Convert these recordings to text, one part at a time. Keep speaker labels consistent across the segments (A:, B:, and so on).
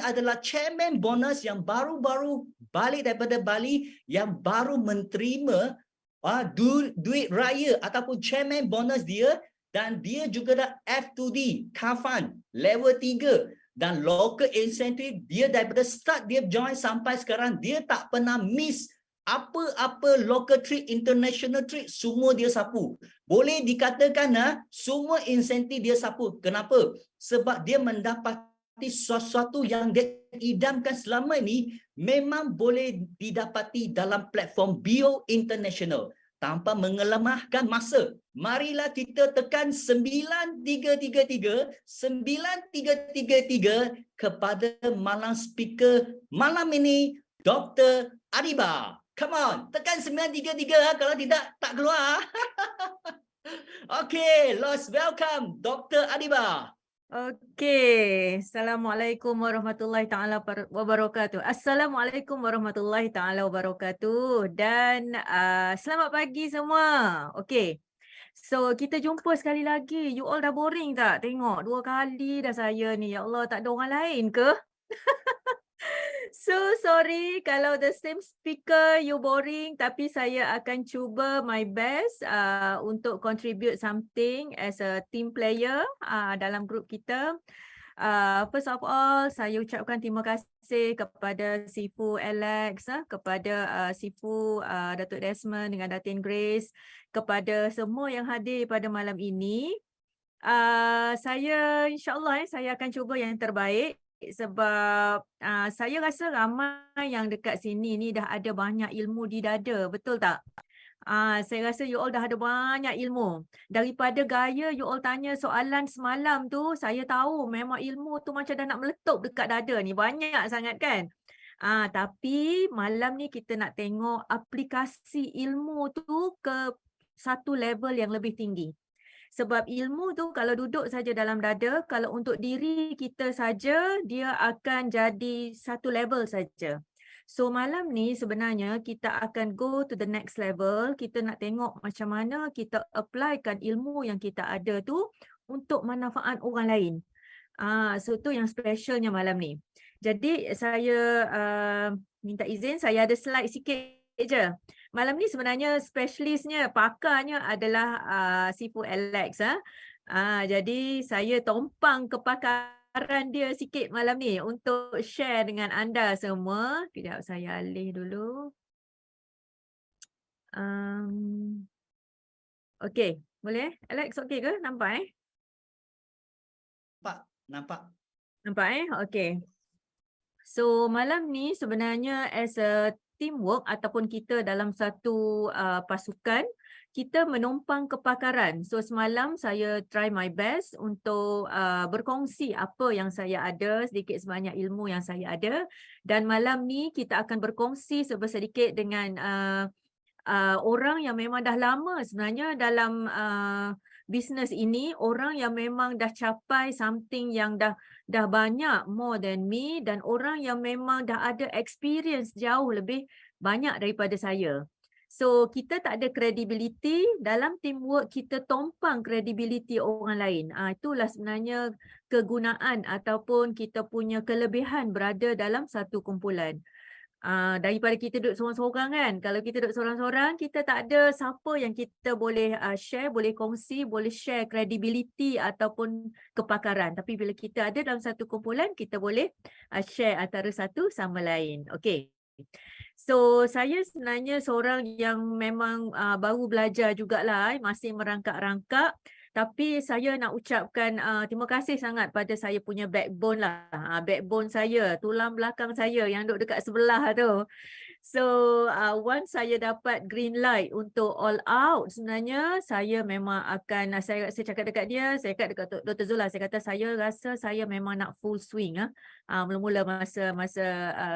A: adalah chairman bonus yang baru-baru balik daripada Bali yang baru menerima duit raya ataupun chairman bonus dia, dan dia juga dah F2D Kafan level 3 dan local incentive dia daripada start dia join sampai sekarang dia tak pernah miss apa-apa local trip, international trip, semua dia sapu. Boleh dikatakan semua insentif dia sapu. Kenapa? Sebab dia mendapati sesuatu yang dia idamkan selama ini memang boleh didapati dalam platform Bio International tanpa mengelemahkan masa. Marilah kita tekan 9333 kepada malam speaker malam ini, Dr. Adiba. Come on, tekan 933 kalau tidak tak keluar. Okay, let's welcome Dr. Adiba.
B: Okey, Assalamualaikum warahmatullahi taala wabarakatuh. Assalamualaikum warahmatullahi taala wabarakatuh dan selamat pagi semua. Okey. So kita jumpa sekali lagi. You all dah boring tak? Tengok 2 kali dah saya ni. Ya Allah, tak ada orang lain ke? So sorry kalau the same speaker you boring, tapi saya akan cuba my best untuk contribute something as a team player dalam grup kita. First of all, saya ucapkan terima kasih kepada Sifu Alex, kepada Sifu Datuk Desmond dengan Datin Grace, kepada semua yang hadir pada malam ini. Saya insyaAllah saya akan cuba yang terbaik. Sebab saya rasa ramai yang dekat sini ni dah ada banyak ilmu di dada, betul tak? Saya rasa you all dah ada banyak ilmu. Daripada gaya you all tanya soalan semalam tu, saya tahu memang ilmu tu macam dah nak meletup dekat dada ni, banyak sangat kan? Tapi malam ni kita nak tengok aplikasi ilmu tu ke satu level yang lebih tinggi. Sebab ilmu tu kalau duduk saja dalam dada, kalau untuk diri kita saja, dia akan jadi satu level saja. So malam ni sebenarnya kita akan go to the next level. Kita nak tengok macam mana kita applykan ilmu yang kita ada tu untuk manfaat orang lain. So tu yang specialnya malam ni. Jadi saya minta izin, saya ada slide sikit je. Malam ni sebenarnya specialistnya, pakarnya adalah Sifu Alex. Jadi saya tompang kepakaran dia sikit malam ni untuk share dengan anda semua. Kejap saya alih dulu. Okey, boleh? Alex okey ke? Nampak
A: Nampak.
B: Nampak Okey. So malam ni sebenarnya as a teamwork ataupun kita dalam satu pasukan, kita menumpang kepakaran. So semalam saya try my best untuk berkongsi apa yang saya ada, sedikit sebanyak ilmu yang saya ada. Dan malam ni kita akan berkongsi sedikit dengan orang yang memang dah lama sebenarnya dalam bisnes ini, orang yang memang dah capai something yang dah banyak more than me, dan orang yang memang dah ada experience jauh lebih banyak daripada saya. So kita tak ada credibility, dalam teamwork kita tompang credibility orang lain. Itulah sebenarnya kegunaan ataupun kita punya kelebihan berada dalam satu kumpulan. Daripada kita duduk seorang-seorang kan. Kalau kita duduk seorang-seorang, kita tak ada siapa yang kita boleh share, boleh kongsi, boleh share credibility ataupun kepakaran. Tapi bila kita ada dalam satu kumpulan, kita boleh share antara satu sama lain. Okey. So saya sebenarnya seorang yang memang baru belajar jugalah, masih merangkak-rangkak. Tapi saya nak ucapkan terima kasih sangat pada saya punya backbone lah. Backbone saya, tulang belakang saya yang duduk dekat sebelah tu. So once saya dapat green light untuk all out, sebenarnya saya memang akan, saya cakap dekat dia, saya cakap dekat Dr. Zul, saya kata saya rasa saya memang nak full swing. Mula-mula masa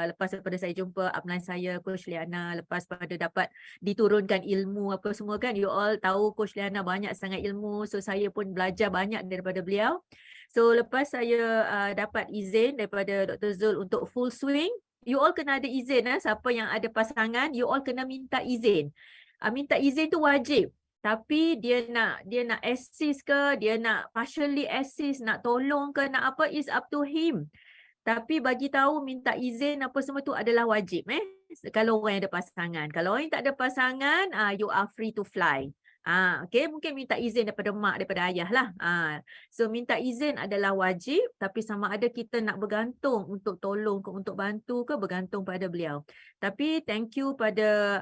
B: lepas daripada saya jumpa upline saya, Coach Liana, lepas pada dapat diturunkan ilmu apa semua kan, you all tahu Coach Liana banyak sangat ilmu, so saya pun belajar banyak daripada beliau. So lepas saya dapat izin daripada Dr. Zul untuk full swing, you all kena ada izin. Siapa yang ada pasangan, you all kena minta izin. Minta izin tu wajib. Tapi dia nak assist ke, dia nak partially assist, nak tolong ke, nak apa, is up to him. Tapi bagi tahu minta izin apa semua tu adalah wajib kalau orang yang ada pasangan. Kalau orang yang tak ada pasangan, you are free to fly. Okay, mungkin minta izin daripada mak, daripada ayah lah. So minta izin adalah wajib, tapi sama ada kita nak bergantung untuk tolong ke, untuk bantu ke, bergantung pada beliau. Tapi thank you pada,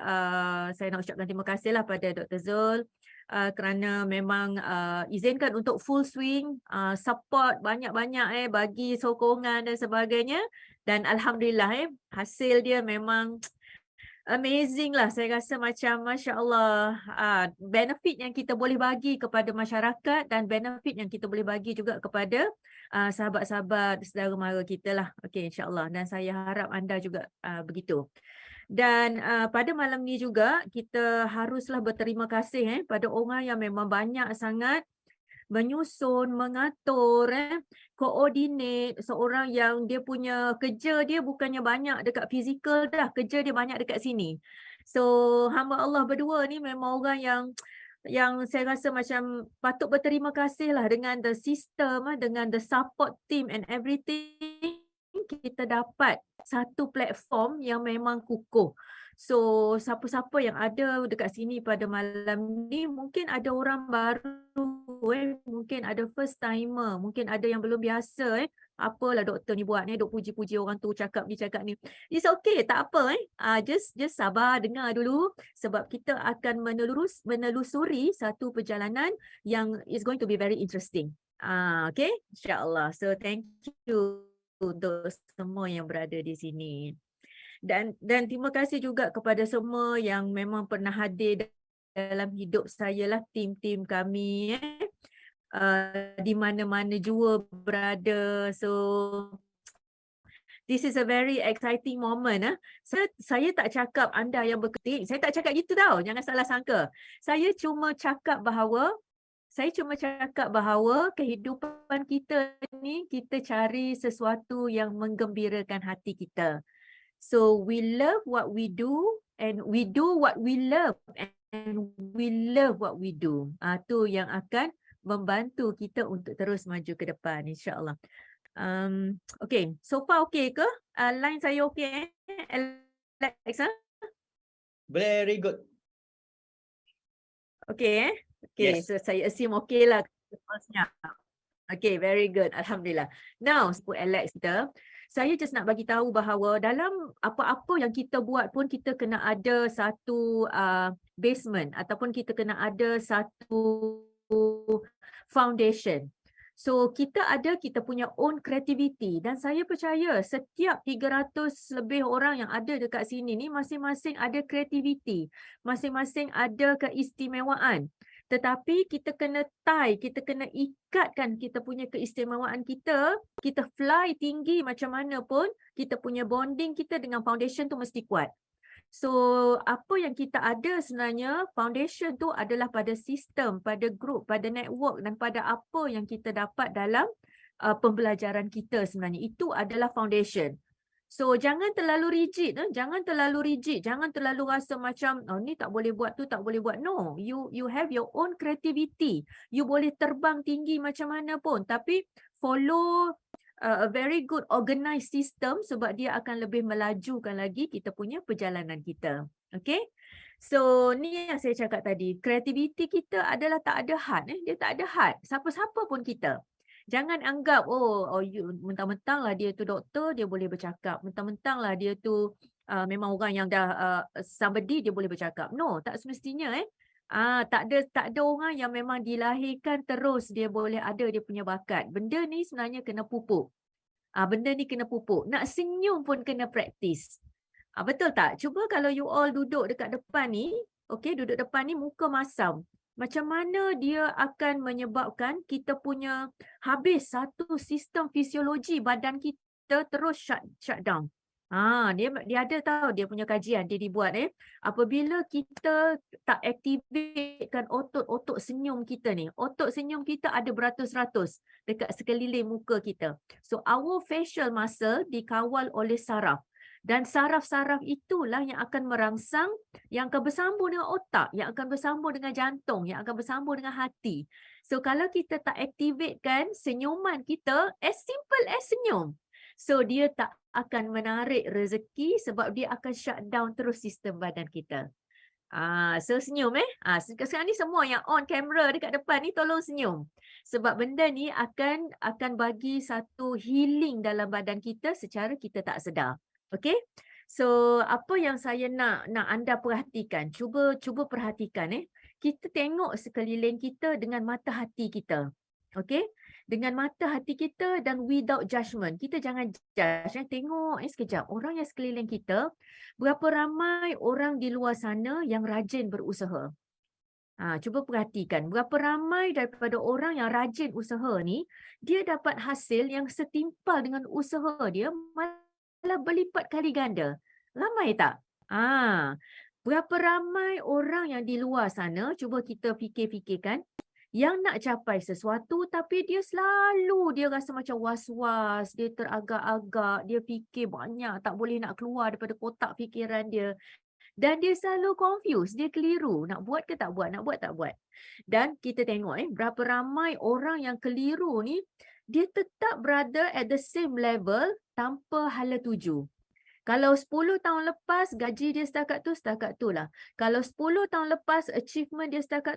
B: saya nak ucapkan terima kasih lah pada Dr. Zul. Kerana memang izinkan untuk full swing, support banyak-banyak bagi sokongan dan sebagainya, dan alhamdulillah hasil dia memang amazing lah. Saya rasa macam Masya Allah, benefit yang kita boleh bagi kepada masyarakat dan benefit yang kita boleh bagi juga kepada sahabat-sahabat saudara mara kita lah. Okay, insyaAllah, dan saya harap anda juga begitu. Dan pada malam ni juga kita haruslah berterima kasih pada orang yang memang banyak sangat menyusun, mengatur, coordinate, seorang yang dia punya kerja dia bukannya banyak dekat fizikal dah, kerja dia banyak dekat sini. So hamba Allah berdua ni memang orang yang saya rasa macam patut berterima kasih lah dengan the system, dengan the support team and everything. Kita dapat satu platform yang memang kukuh. So siapa-siapa yang ada dekat sini pada malam ni, mungkin ada orang baru, mungkin ada first timer, mungkin ada yang belum biasa, apalah doktor ni buat ni, duk puji-puji orang tu, cakap ni cakap ni. It's okay, tak apa just sabar, dengar dulu, sebab kita akan menelusuri satu perjalanan yang is going to be very interesting. Okay, insyaAllah. So thank you untuk semua yang berada di sini. Dan terima kasih juga kepada semua yang memang pernah hadir dalam hidup saya lah, tim-tim kami di mana-mana jua berada. So this is a very exciting moment. Saya tak cakap anda yang berketik, saya tak cakap gitu tau, jangan salah sangka. Saya cuma cakap bahawa kehidupan kita ni, kita cari sesuatu yang menggembirakan hati kita. So we love what we do and we do what we love and we love what we do. Tu yang akan membantu kita untuk terus maju ke depan, insyaAllah. Okay, so far okay ke? Line saya okay Alex?
A: Very good.
B: Okay Okay,
A: Yes.
B: so saya assume okay lah. Okay, very good. Alhamdulillah. Now, sebut Alex kita, saya just nak bagi tahu bahawa dalam apa-apa yang kita buat pun kita kena ada satu basement ataupun kita kena ada satu foundation. So kita punya own creativity, dan saya percaya setiap 300 lebih orang yang ada dekat sini ni masing-masing ada creativity, masing-masing ada keistimewaan. Tetapi kita kena kita kena ikatkan kita punya keistimewaan kita fly tinggi macam mana pun, kita punya bonding kita dengan foundation tu mesti kuat. So apa yang kita ada sebenarnya, foundation tu adalah pada sistem, pada group, pada network dan pada apa yang kita dapat dalam pembelajaran kita sebenarnya. Itu adalah foundation. So jangan terlalu rigid, jangan terlalu rasa macam ni tak boleh buat, tu tak boleh buat. No, you have your own creativity. You boleh terbang tinggi macam mana pun, tapi follow a very good organized system sebab dia akan lebih melajukan lagi kita punya perjalanan kita. Okay? So ni yang saya cakap tadi, creativity kita adalah tak ada had, dia tak ada had. Siapa-siapa pun kita. Jangan anggap mentang-mentang lah dia tu doktor, dia boleh bercakap. Mentang-mentang lah dia tu memang orang yang dah somebody, dia boleh bercakap. No, tak semestinya tak ada orang yang memang dilahirkan terus dia boleh ada dia punya bakat. Benda ni sebenarnya kena pupuk. Benda ni kena pupuk. Nak senyum pun kena praktis. Betul tak? Cuba kalau you all duduk dekat depan ni, duduk depan ni muka masam. Macam mana dia akan menyebabkan kita punya habis satu sistem fisiologi badan kita terus shut down. Dia ada tahu, dia punya kajian dia dibuat apabila kita tak aktifkan otot senyum kita ni. Otot senyum kita ada beratus-ratus dekat sekeliling muka kita. So our facial muscle dikawal oleh saraf. Dan saraf-saraf itulah yang akan merangsang, yang akan bersambung dengan otak, yang akan bersambung dengan jantung, yang akan bersambung dengan hati. So kalau kita tak aktifkan senyuman kita, as simple as senyum. So dia tak akan menarik rezeki sebab dia akan shut down terus sistem badan kita. So senyum sekarang ni semua yang on camera dekat depan ni tolong senyum. Sebab benda ni akan bagi satu healing dalam badan kita secara kita tak sedar. Okay? So apa yang saya nak anda perhatikan, cuba perhatikan kita tengok sekeliling kita dengan mata hati kita. Okay? Dengan mata hati kita dan without judgement. Kita jangan judge. Tengok sekejap orang yang sekeliling kita, berapa ramai orang di luar sana yang rajin berusaha. Cuba perhatikan, berapa ramai daripada orang yang rajin usaha ni, dia dapat hasil yang setimpal dengan usaha dia, malah berlipat kali ganda. Ramai tak? Berapa ramai orang yang di luar sana, cuba kita fikirkan, yang nak capai sesuatu tapi dia selalu dia rasa macam was-was, dia teragak-agak, dia fikir banyak, tak boleh nak keluar daripada kotak fikiran dia. Dan dia selalu confused, dia keliru, nak buat ke tak buat, nak buat tak buat. Dan kita tengok berapa ramai orang yang keliru ni, dia tetap berada at the same level tanpa hala tuju. Kalau 10 tahun lepas gaji dia setakat tu lah. Kalau 10 tahun lepas achievement dia setakat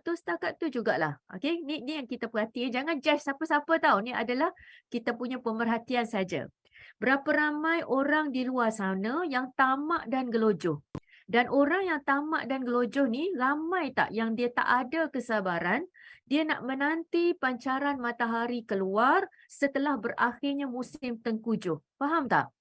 B: tu jugalah. Okay, ni yang kita perhati. Jangan judge siapa-siapa tahu. Ni adalah kita punya pemerhatian saja. Berapa ramai orang di luar sana yang tamak dan gelojoh. Dan orang yang tamak dan gelojoh ni ramai tak yang dia tak ada kesabaran. Dia nak menanti pancaran matahari keluar setelah berakhirnya musim tengkujuh. Faham tak?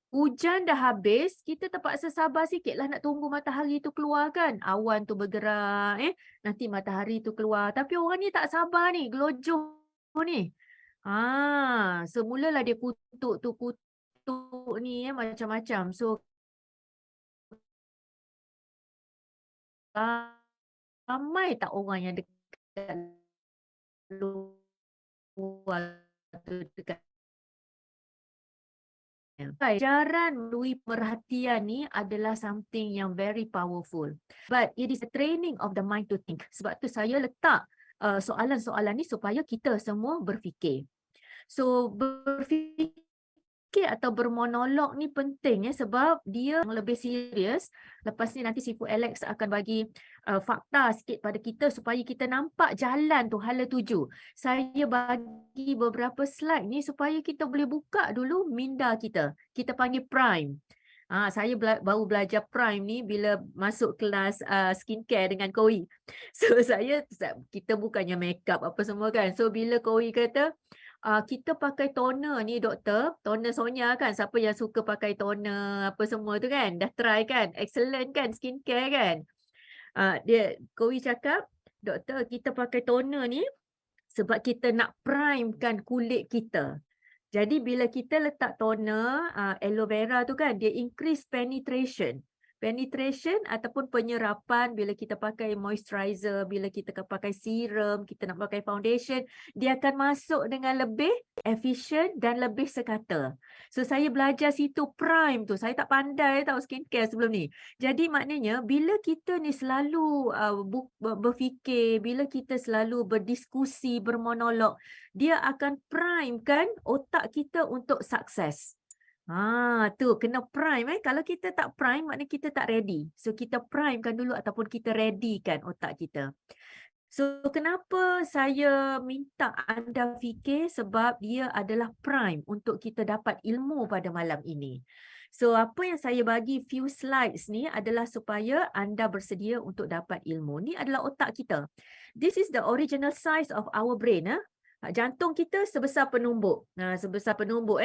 B: Hujan dah habis, kita terpaksa sabar sikit lah nak tunggu matahari tu keluar kan. Awan tu bergerak, nanti matahari tu keluar. Tapi orang ni tak sabar ni, gelojoh ni. Semulalah dia kutuk ni macam-macam. So, ramai tak orang yang dekat luar tu dekat Ajaran melalui perhatian ni adalah something yang very powerful. But it is a training of the mind to think. Sebab tu saya letak soalan-soalan ni supaya kita semua berfikir. So berfikir atau bermonolog ni penting sebab dia lebih serius. Lepas ni nanti Sifu Alex akan bagi fakta sikit pada kita supaya kita nampak jalan tu, hala tuju. Saya bagi beberapa slide ni supaya kita boleh buka dulu minda kita. Kita panggil prime. Saya baru belajar prime ni bila masuk kelas skincare dengan Koi. So kita bukannya makeup apa semua kan. So bila Koi kata kita pakai toner ni doktor, toner Sonia kan, siapa yang suka pakai toner apa semua tu kan, dah try kan, excellent kan skincare kan. Koi cakap, doktor kita pakai toner ni sebab kita nak prime kan kulit kita. Jadi bila kita letak toner aloe vera tu kan, dia increase penetration ataupun penyerapan bila kita pakai moisturizer, bila kita pakai serum, kita nak pakai foundation, dia akan masuk dengan lebih efisien dan lebih sekata. So saya belajar situ prime tu, saya tak pandai tahu skincare sebelum ni. Jadi maknanya bila kita ni selalu berfikir, bila kita selalu berdiskusi, bermonolog, dia akan prime kan otak kita untuk sukses. Tu kena prime Kalau kita tak prime maknanya kita tak ready. So kita prime kan dulu ataupun kita ready kan otak kita. So kenapa saya minta anda fikir, sebab dia adalah prime untuk kita dapat ilmu pada malam ini. So apa yang saya bagi few slides ni adalah supaya anda bersedia untuk dapat ilmu. Ni adalah otak kita. This is the original size of our brain. Jantung kita sebesar penumbuk. Sebesar penumbuk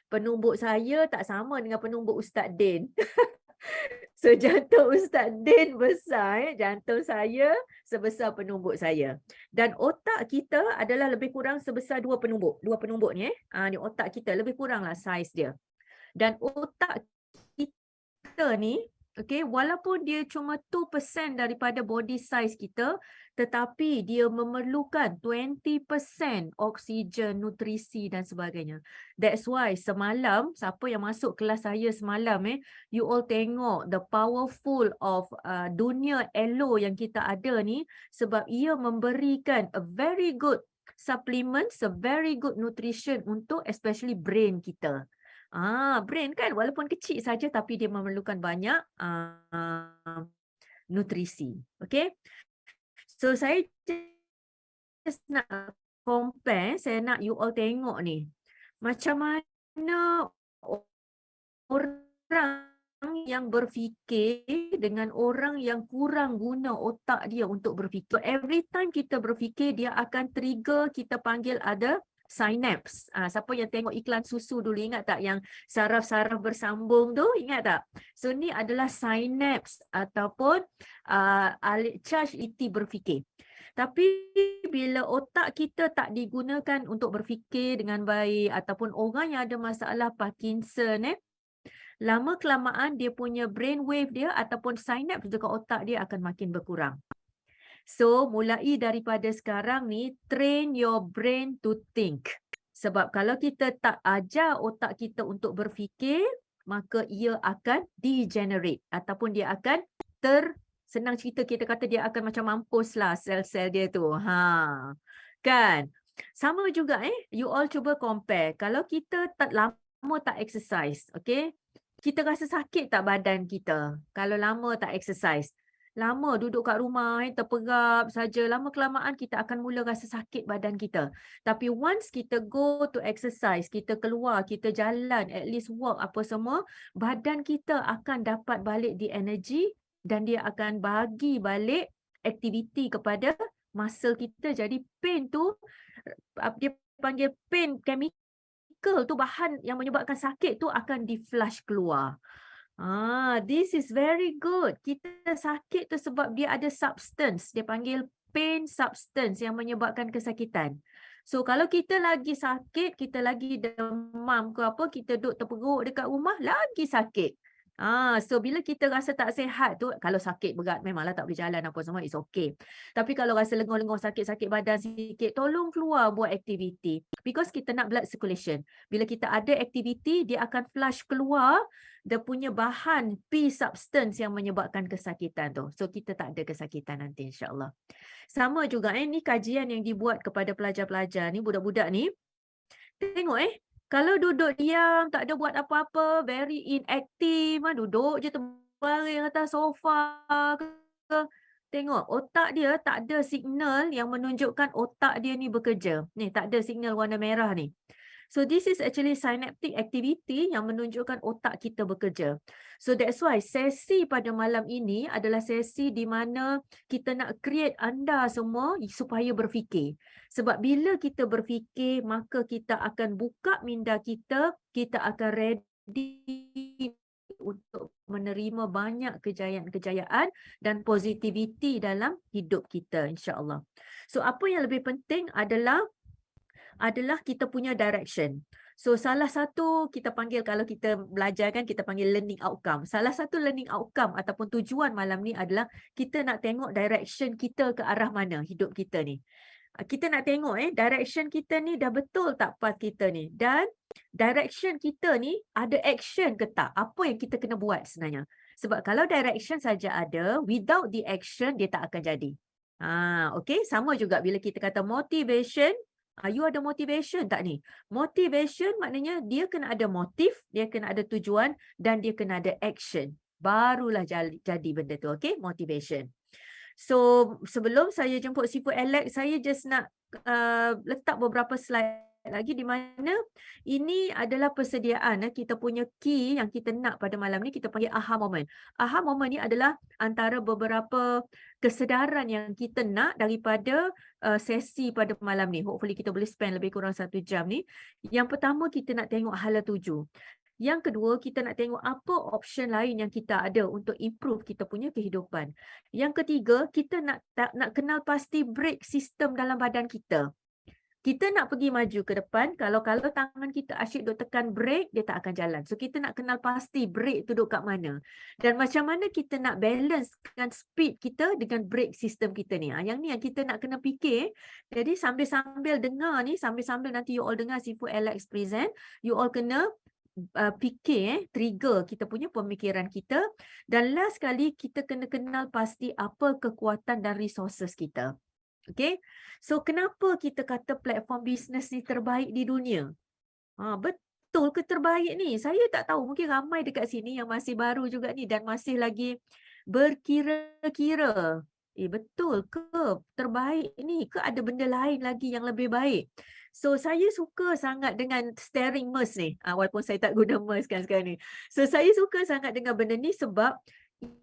B: Penumbuk saya tak sama dengan penumbuk Ustaz Din. So jantung Ustaz Din besar, jantung saya sebesar penumbuk saya. Dan otak kita adalah lebih kurang sebesar dua penumbuk ni ni otak kita lebih kuranglah saiz dia. Dan otak kita ni walaupun dia cuma 2% daripada body size kita, tetapi dia memerlukan 20% oksigen, nutrisi dan sebagainya. That's why semalam, siapa yang masuk kelas saya semalam you all tengok the powerful of dunia elo yang kita ada ni, sebab ia memberikan a very good supplements, a very good nutrition untuk especially brain kita. Brain kan walaupun kecil saja tapi dia memerlukan banyak nutrisi. Okay. So saya just nak compare, saya nak you all tengok ni. Macam mana orang yang berfikir dengan orang yang kurang guna otak dia untuk berfikir. Every time kita berfikir, dia akan trigger, kita panggil ada synapse. Siapa yang tengok iklan susu dulu, ingat tak yang saraf-saraf bersambung tu, ingat tak? So ni adalah synapse ataupun charge iti berfikir. Tapi bila otak kita tak digunakan untuk berfikir dengan baik ataupun orang yang ada masalah Parkinson, lama kelamaan dia punya brain wave dia ataupun synapse dekat otak dia akan makin berkurang. So mulai daripada sekarang ni, train your brain to think. Sebab kalau kita tak ajar otak kita untuk berfikir, maka ia akan degenerate ataupun dia akan senang cerita kita kata dia akan macam mampus lah sel-sel dia tu. Kan? Sama juga you all cuba compare. Kalau kita tak lama tak exercise, okay? Kita rasa sakit tak badan kita kalau lama tak exercise? Lama duduk kat rumah, terperap saja, lama kelamaan kita akan mula rasa sakit badan kita. Tapi once kita go to exercise, kita keluar, kita jalan, at least walk apa semua, badan kita akan dapat balik the energy dan dia akan bagi balik aktiviti kepada muscle kita. Jadi pain tu, dia panggil pain chemical tu, bahan yang menyebabkan sakit tu akan di-flush keluar. This is very good. Kita sakit tu sebab dia ada substance. Dia panggil pain substance yang menyebabkan kesakitan. So kalau kita lagi sakit, kita lagi demam ke apa, kita duduk terperuk dekat rumah, lagi sakit. So bila kita rasa tak sihat tu, kalau sakit berat memanglah tak boleh jalan apa semua, it's okay. Tapi kalau rasa lenguh-lenguh, sakit-sakit badan sikit, tolong keluar buat aktiviti. Because kita nak blood circulation. Bila kita ada aktiviti, dia akan flush keluar dia punya bahan P substance yang menyebabkan kesakitan tu. So kita tak ada kesakitan nanti insya-Allah. Sama juga ni kajian yang dibuat kepada pelajar-pelajar ni, budak-budak ni. Tengok kalau duduk diam, tak ada buat apa-apa, very inactive, duduk je terbaring atas sofa ke. Tengok, otak dia tak ada signal yang menunjukkan otak dia ni bekerja. Ni, tak ada signal warna merah ni. So this is actually synaptic activity yang menunjukkan otak kita bekerja. So that's why sesi pada malam ini adalah sesi di mana kita nak create anda semua supaya berfikir. Sebab bila kita berfikir, maka kita akan buka minda kita, kita akan ready untuk menerima banyak kejayaan-kejayaan dan positivity dalam hidup kita, insya-Allah. So apa yang lebih penting adalah kita punya direction. So salah satu kita panggil, kalau kita belajar kan, kita panggil learning outcome. Salah satu learning outcome ataupun tujuan malam ni adalah kita nak tengok direction kita ke arah mana hidup kita ni. Kita nak tengok direction kita ni dah betul tak path kita ni, dan direction kita ni ada action ke tak, apa yang kita kena buat sebenarnya. Sebab kalau direction saja ada, without the action dia tak akan jadi. Okay, sama juga bila kita kata motivation. You ada motivation tak ni? Motivation maknanya dia kena ada motif, dia kena ada tujuan dan dia kena ada action. Barulah jadi benda tu, okay? Motivation. So sebelum saya jemput Sifu Alex, saya just nak letak beberapa slide lagi di mana ini adalah persediaan kita punya key yang kita nak pada malam ni, kita panggil aha moment. Aha moment ni adalah antara beberapa kesedaran yang kita nak daripada sesi pada malam ni. Hopefully kita boleh spend lebih kurang 1 jam ni. Yang pertama, kita nak tengok hala tuju. Yang kedua, kita nak tengok apa option lain yang kita ada untuk improve kita punya kehidupan. Yang ketiga, kita nak kenal pasti brake system dalam badan kita. Kita nak pergi maju ke depan, kalau tangan kita asyik duk tekan brake, dia tak akan jalan. So kita nak kenal pasti brake tu duduk kat mana. Dan macam mana kita nak balancekan speed kita dengan brake system kita ni. Yang ni yang kita nak kena fikir. Jadi sambil-sambil dengar ni, sambil-sambil nanti you all dengar Sifu Alex present, you all kena fikir, trigger kita punya pemikiran kita. Dan last kali kita kena kenal pasti apa kekuatan dan resources kita. Okay, so kenapa kita kata platform bisnes ni terbaik di dunia? Betul betul ke terbaik ni? Saya tak tahu, mungkin ramai dekat sini yang masih baru juga ni dan masih lagi berkira-kira. Betul ke terbaik ni? Ke ada benda lain lagi yang lebih baik? So saya suka sangat dengan steering MERS ni. Walaupun saya tak guna MERS kan sekarang ni. So saya suka sangat dengan benda ni sebab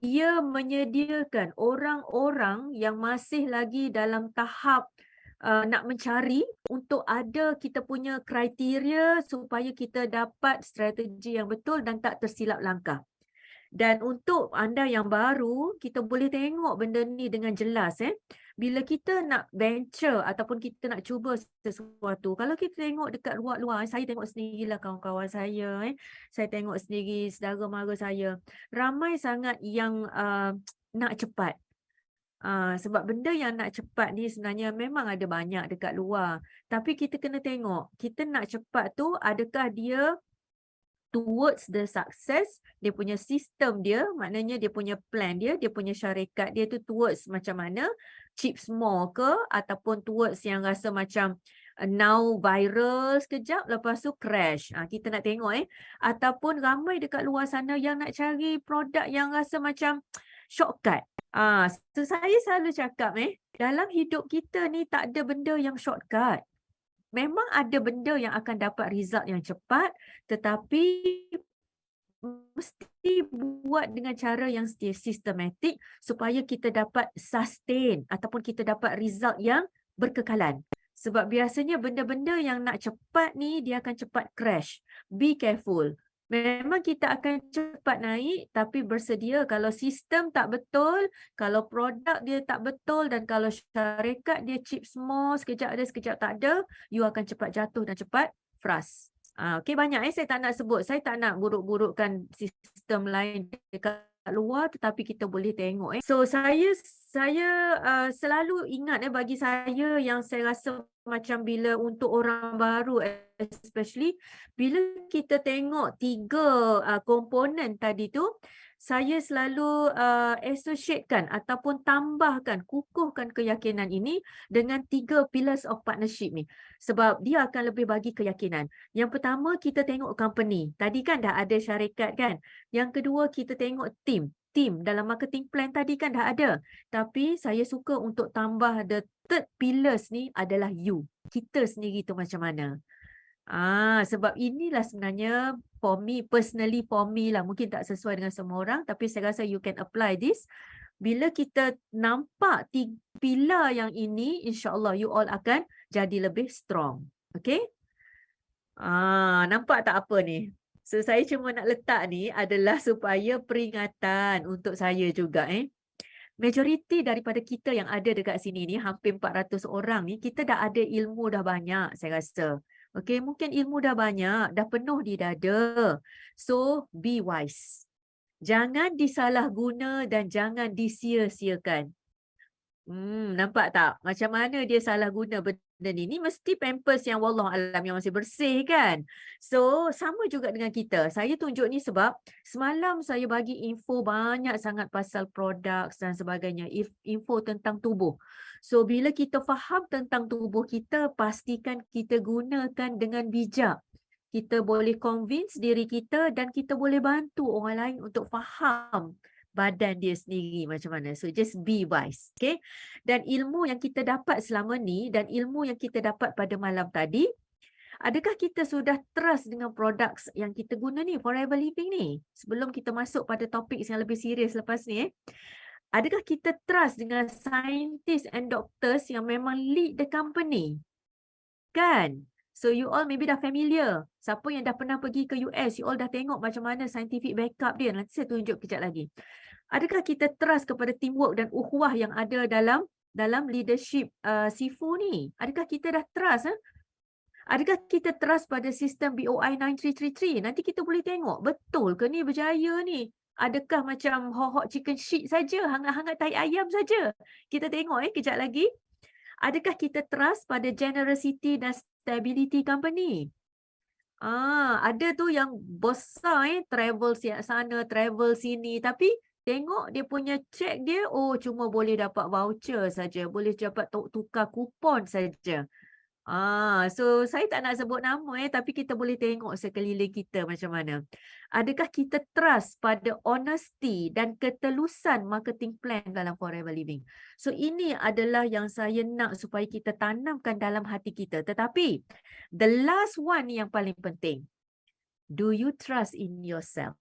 B: ia menyediakan orang-orang yang masih lagi dalam tahap nak mencari untuk ada kita punya kriteria supaya kita dapat strategi yang betul dan tak tersilap langkah. Dan untuk anda yang baru, kita boleh tengok benda ni dengan jelas. Bila kita nak venture ataupun kita nak cuba sesuatu, kalau kita tengok dekat luar-luar, saya tengok sendirilah kawan-kawan saya, saya tengok sendiri saudara mara saya, ramai sangat yang nak cepat. Sebab benda yang nak cepat ni sebenarnya memang ada banyak dekat luar. Tapi kita kena tengok, kita nak cepat tu adakah dia towards the success, dia punya sistem dia, maknanya dia punya plan dia, dia punya syarikat dia tu towards macam mana, cheap small ke, ataupun towards yang rasa macam now viral sekejap, lepas tu crash. Kita nak tengok ataupun ramai dekat luar sana yang nak cari produk yang rasa macam shortcut. So saya selalu cakap dalam hidup kita ni tak ada benda yang shortcut. Memang ada benda yang akan dapat result yang cepat, tetapi mesti buat dengan cara yang sistematik supaya kita dapat sustain ataupun kita dapat result yang berkekalan. Sebab biasanya benda-benda yang nak cepat ni dia akan cepat crash. Be careful. Memang kita akan cepat naik tapi bersedia kalau sistem tak betul, kalau produk dia tak betul dan kalau syarikat dia cheap small, sekejap ada sekejap tak ada, you akan cepat jatuh dan cepat frust. Okey, banyak saya tak nak sebut, saya tak nak buruk-burukkan sistem lain dekat luar tetapi kita boleh tengok. So saya selalu ingat bagi saya yang saya rasa macam bila untuk orang baru especially bila kita tengok 3 komponen tadi tu, saya selalu associatekan ataupun tambahkan, kukuhkan keyakinan ini dengan 3 pillars of partnership ni. Sebab dia akan lebih bagi keyakinan. Yang pertama kita tengok company. Tadi kan dah ada syarikat kan. Yang kedua kita tengok team. Team dalam marketing plan tadi kan dah ada. Tapi saya suka untuk tambah the third pillars ni adalah you. Kita sendiri tu macam mana. Sebab inilah sebenarnya personally for me lah, mungkin tak sesuai dengan semua orang tapi saya rasa you can apply this. Bila kita nampak 3 pilar yang ini, insya-Allah you all akan jadi lebih strong. Okay? Nampak tak apa ni? So saya cuma nak letak ni adalah supaya peringatan untuk saya juga Majoriti daripada kita yang ada dekat sini ni, hampir 400 orang ni, kita dah ada ilmu dah banyak saya rasa. Okay, mungkin ilmu dah banyak, dah penuh di dada. So, be wise. Jangan disalahguna dan jangan disia-siakan. Nampak tak? Macam mana dia salah guna benda ni? Ni mesti pampers yang wallahualam yang masih bersih kan? So, sama juga dengan kita. Saya tunjuk ni sebab semalam saya bagi info banyak sangat pasal produk dan sebagainya. Info tentang tubuh. So, bila kita faham tentang tubuh kita, pastikan kita gunakan dengan bijak. Kita boleh convince diri kita dan kita boleh bantu orang lain untuk faham badan dia sendiri macam mana. So just be wise. Okay. Dan ilmu yang kita dapat selama ni dan ilmu yang kita dapat pada malam tadi, adakah kita sudah trust dengan produk yang kita guna ni, Forever Living ni? Sebelum kita masuk pada topik yang lebih serius lepas ni, adakah kita trust dengan scientists and doctors yang memang lead the company? Kan? So you all maybe dah familiar. Siapa yang dah pernah pergi ke US, you all dah tengok macam mana scientific backup dia. Nanti saya tunjuk kejap lagi. Adakah kita trust kepada teamwork dan ukhuwah yang ada dalam leadership Sifu ni? Adakah kita dah trust? Adakah kita trust pada sistem BOI 9333? Nanti kita boleh tengok betul ke ni berjaya ni? Adakah macam hot chicken shit saja, hangat-hangat tahi ayam saja? Kita tengok kejap lagi. Adakah kita trust pada generosity dan stability company? Ada tu yang besar travel sana, travel sini, tapi tengok dia punya check dia, cuma boleh dapat voucher saja, boleh dapat tukar kupon saja. So saya tak nak sebut nama tapi kita boleh tengok sekeliling kita macam mana. Adakah kita trust pada honesty dan ketelusan marketing plan dalam Forever Living? So ini adalah yang saya nak supaya kita tanamkan dalam hati kita. Tetapi the last one yang paling penting. Do you trust in yourself?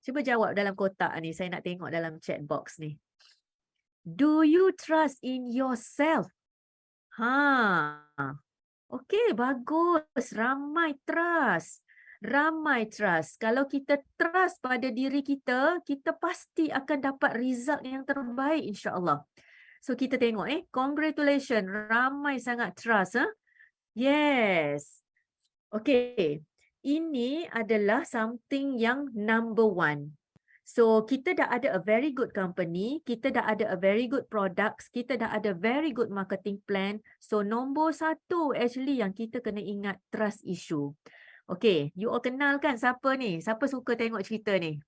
B: Cuba jawab dalam kotak ni. Saya nak tengok dalam chat box ni. Do you trust in yourself? Okey, bagus. Ramai trust. Ramai trust. Kalau kita trust pada diri kita, kita pasti akan dapat result yang terbaik insya-Allah. So kita tengok congratulations. Ramai sangat trust Yes. Okey. Ini adalah something yang number one. So kita dah ada a very good company, kita dah ada a very good products, kita dah ada very good marketing plan. So nombor satu actually yang kita kena ingat trust issue. Okay, you all kenal kan siapa ni? Siapa suka tengok cerita ni?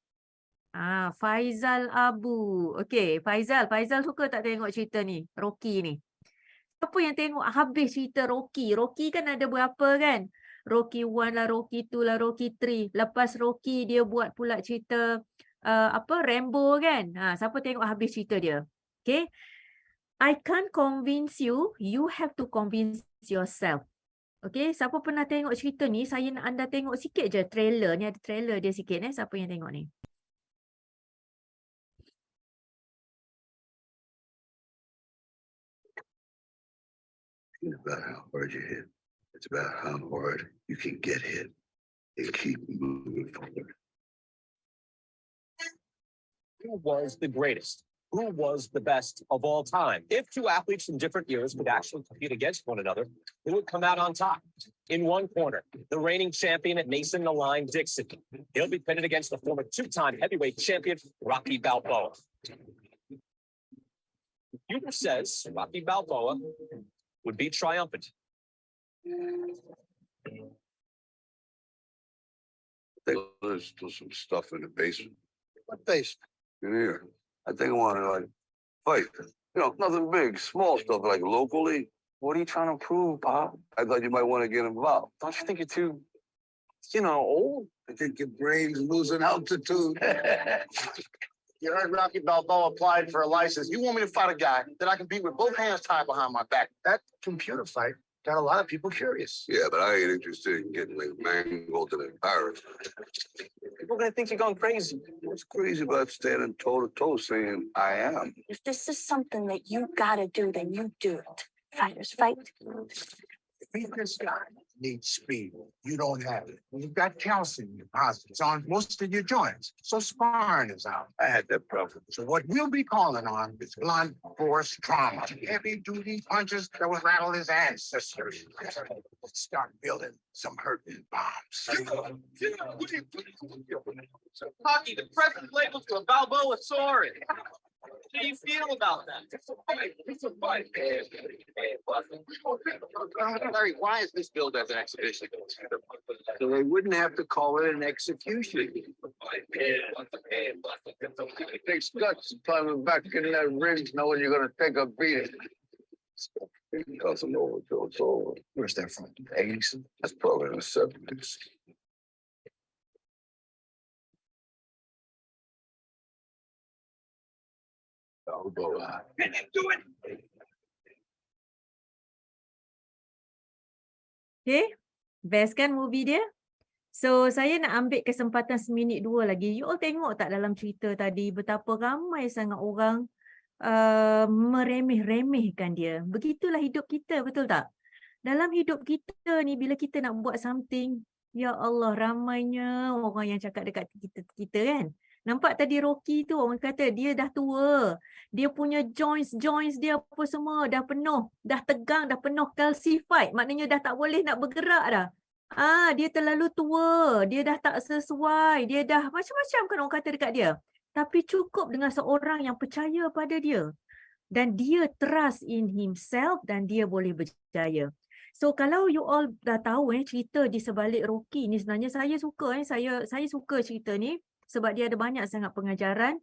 B: Faizal Abu. Okay, Faizal suka tak tengok cerita ni? Rocky ni. Siapa yang tengok habis cerita Rocky? Rocky kan ada berapa kan? Rocky 1 lah, Rocky 2 lah, Rocky 3. Lepas Rocky dia buat pula cerita Rambo kan? Siapa tengok habis cerita dia? Okay. I can't convince you, you have to convince yourself. Okay, siapa pernah tengok cerita ni? Saya nak anda tengok sikit je trailer. Ni ada trailer dia sikit siapa yang tengok ni?
C: It's about how hard you hit. It's about how hard you can get hit and keep moving forward.
D: Who was the greatest? Who was the best of all time? If two athletes from different eras could actually compete against one another, who would come out on top? In one corner, the reigning champion Mason "The Line" Dixon. He'll be pitted against the former two-time heavyweight champion Rocky Balboa. Huber says Rocky Balboa would be triumphant.
C: I think there's still some stuff in the basement.
E: What basement?
C: In here. I think I want to fight. Nothing big, small stuff like locally.
E: What are you trying to prove, Bob?
C: I thought you might want to get involved.
E: Don't you think you're too, old?
C: I think your brain's losing altitude.
E: You heard Rocky Balboa applied for a license. You want me to fight a guy that I can beat with both hands tied behind my back? That computer fight got a lot of people curious.
C: Yeah, but I ain't interested in getting mangled and embarrassed.
E: People are gonna think you're going crazy.
C: What's crazy about standing toe to toe saying I am?
F: If this is something that you gotta do, then you do it. Fighters fight.
E: Beat this guy needs speed. You don't have it. You've got calcium deposits on most of your joints, so sparring is out.
C: I had that problem.
E: So what we'll be calling on is blunt force trauma. Heavy-duty punches that will rattle his ancestors. Let's start building some hurting bombs.
D: Hockey, the president labels to a Balboa sorry. How do you feel about that?
E: It's a fight. It's a fight. Larry, why is this billed as an exhibition?
C: So they wouldn't have to call it an execution. It takes guts to climb back in that ring knowing you're going to take a beating. Doesn't know until it's over.
E: Where's that from? The 80s?
C: That's probably in the 70s. Balboa.
D: Can you do it?
B: Okay, best kan movie dia? So saya nak ambil kesempatan seminit dua lagi. You all tengok tak dalam cerita tadi betapa ramai sangat orang meremeh-remehkan dia. Begitulah hidup kita, betul tak? Dalam hidup kita ni bila kita nak buat something, ya Allah ramainya orang yang cakap dekat kita kan. Nampak tadi Rocky tu orang kata dia dah tua. Dia punya joints dia apa semua dah penuh, dah tegang, dah penuh calcified. Maknanya dah tak boleh nak bergerak dah. Dia terlalu tua, dia dah tak sesuai, dia dah macam-macam kan orang kata dekat dia. Tapi cukup dengan seorang yang percaya pada dia. Dan dia trust in himself dan dia boleh berjaya. So kalau you all dah tahu cerita di sebalik Rocky ni sebenarnya saya suka saya suka cerita ni. sebab dia ada banyak sangat pengajaran.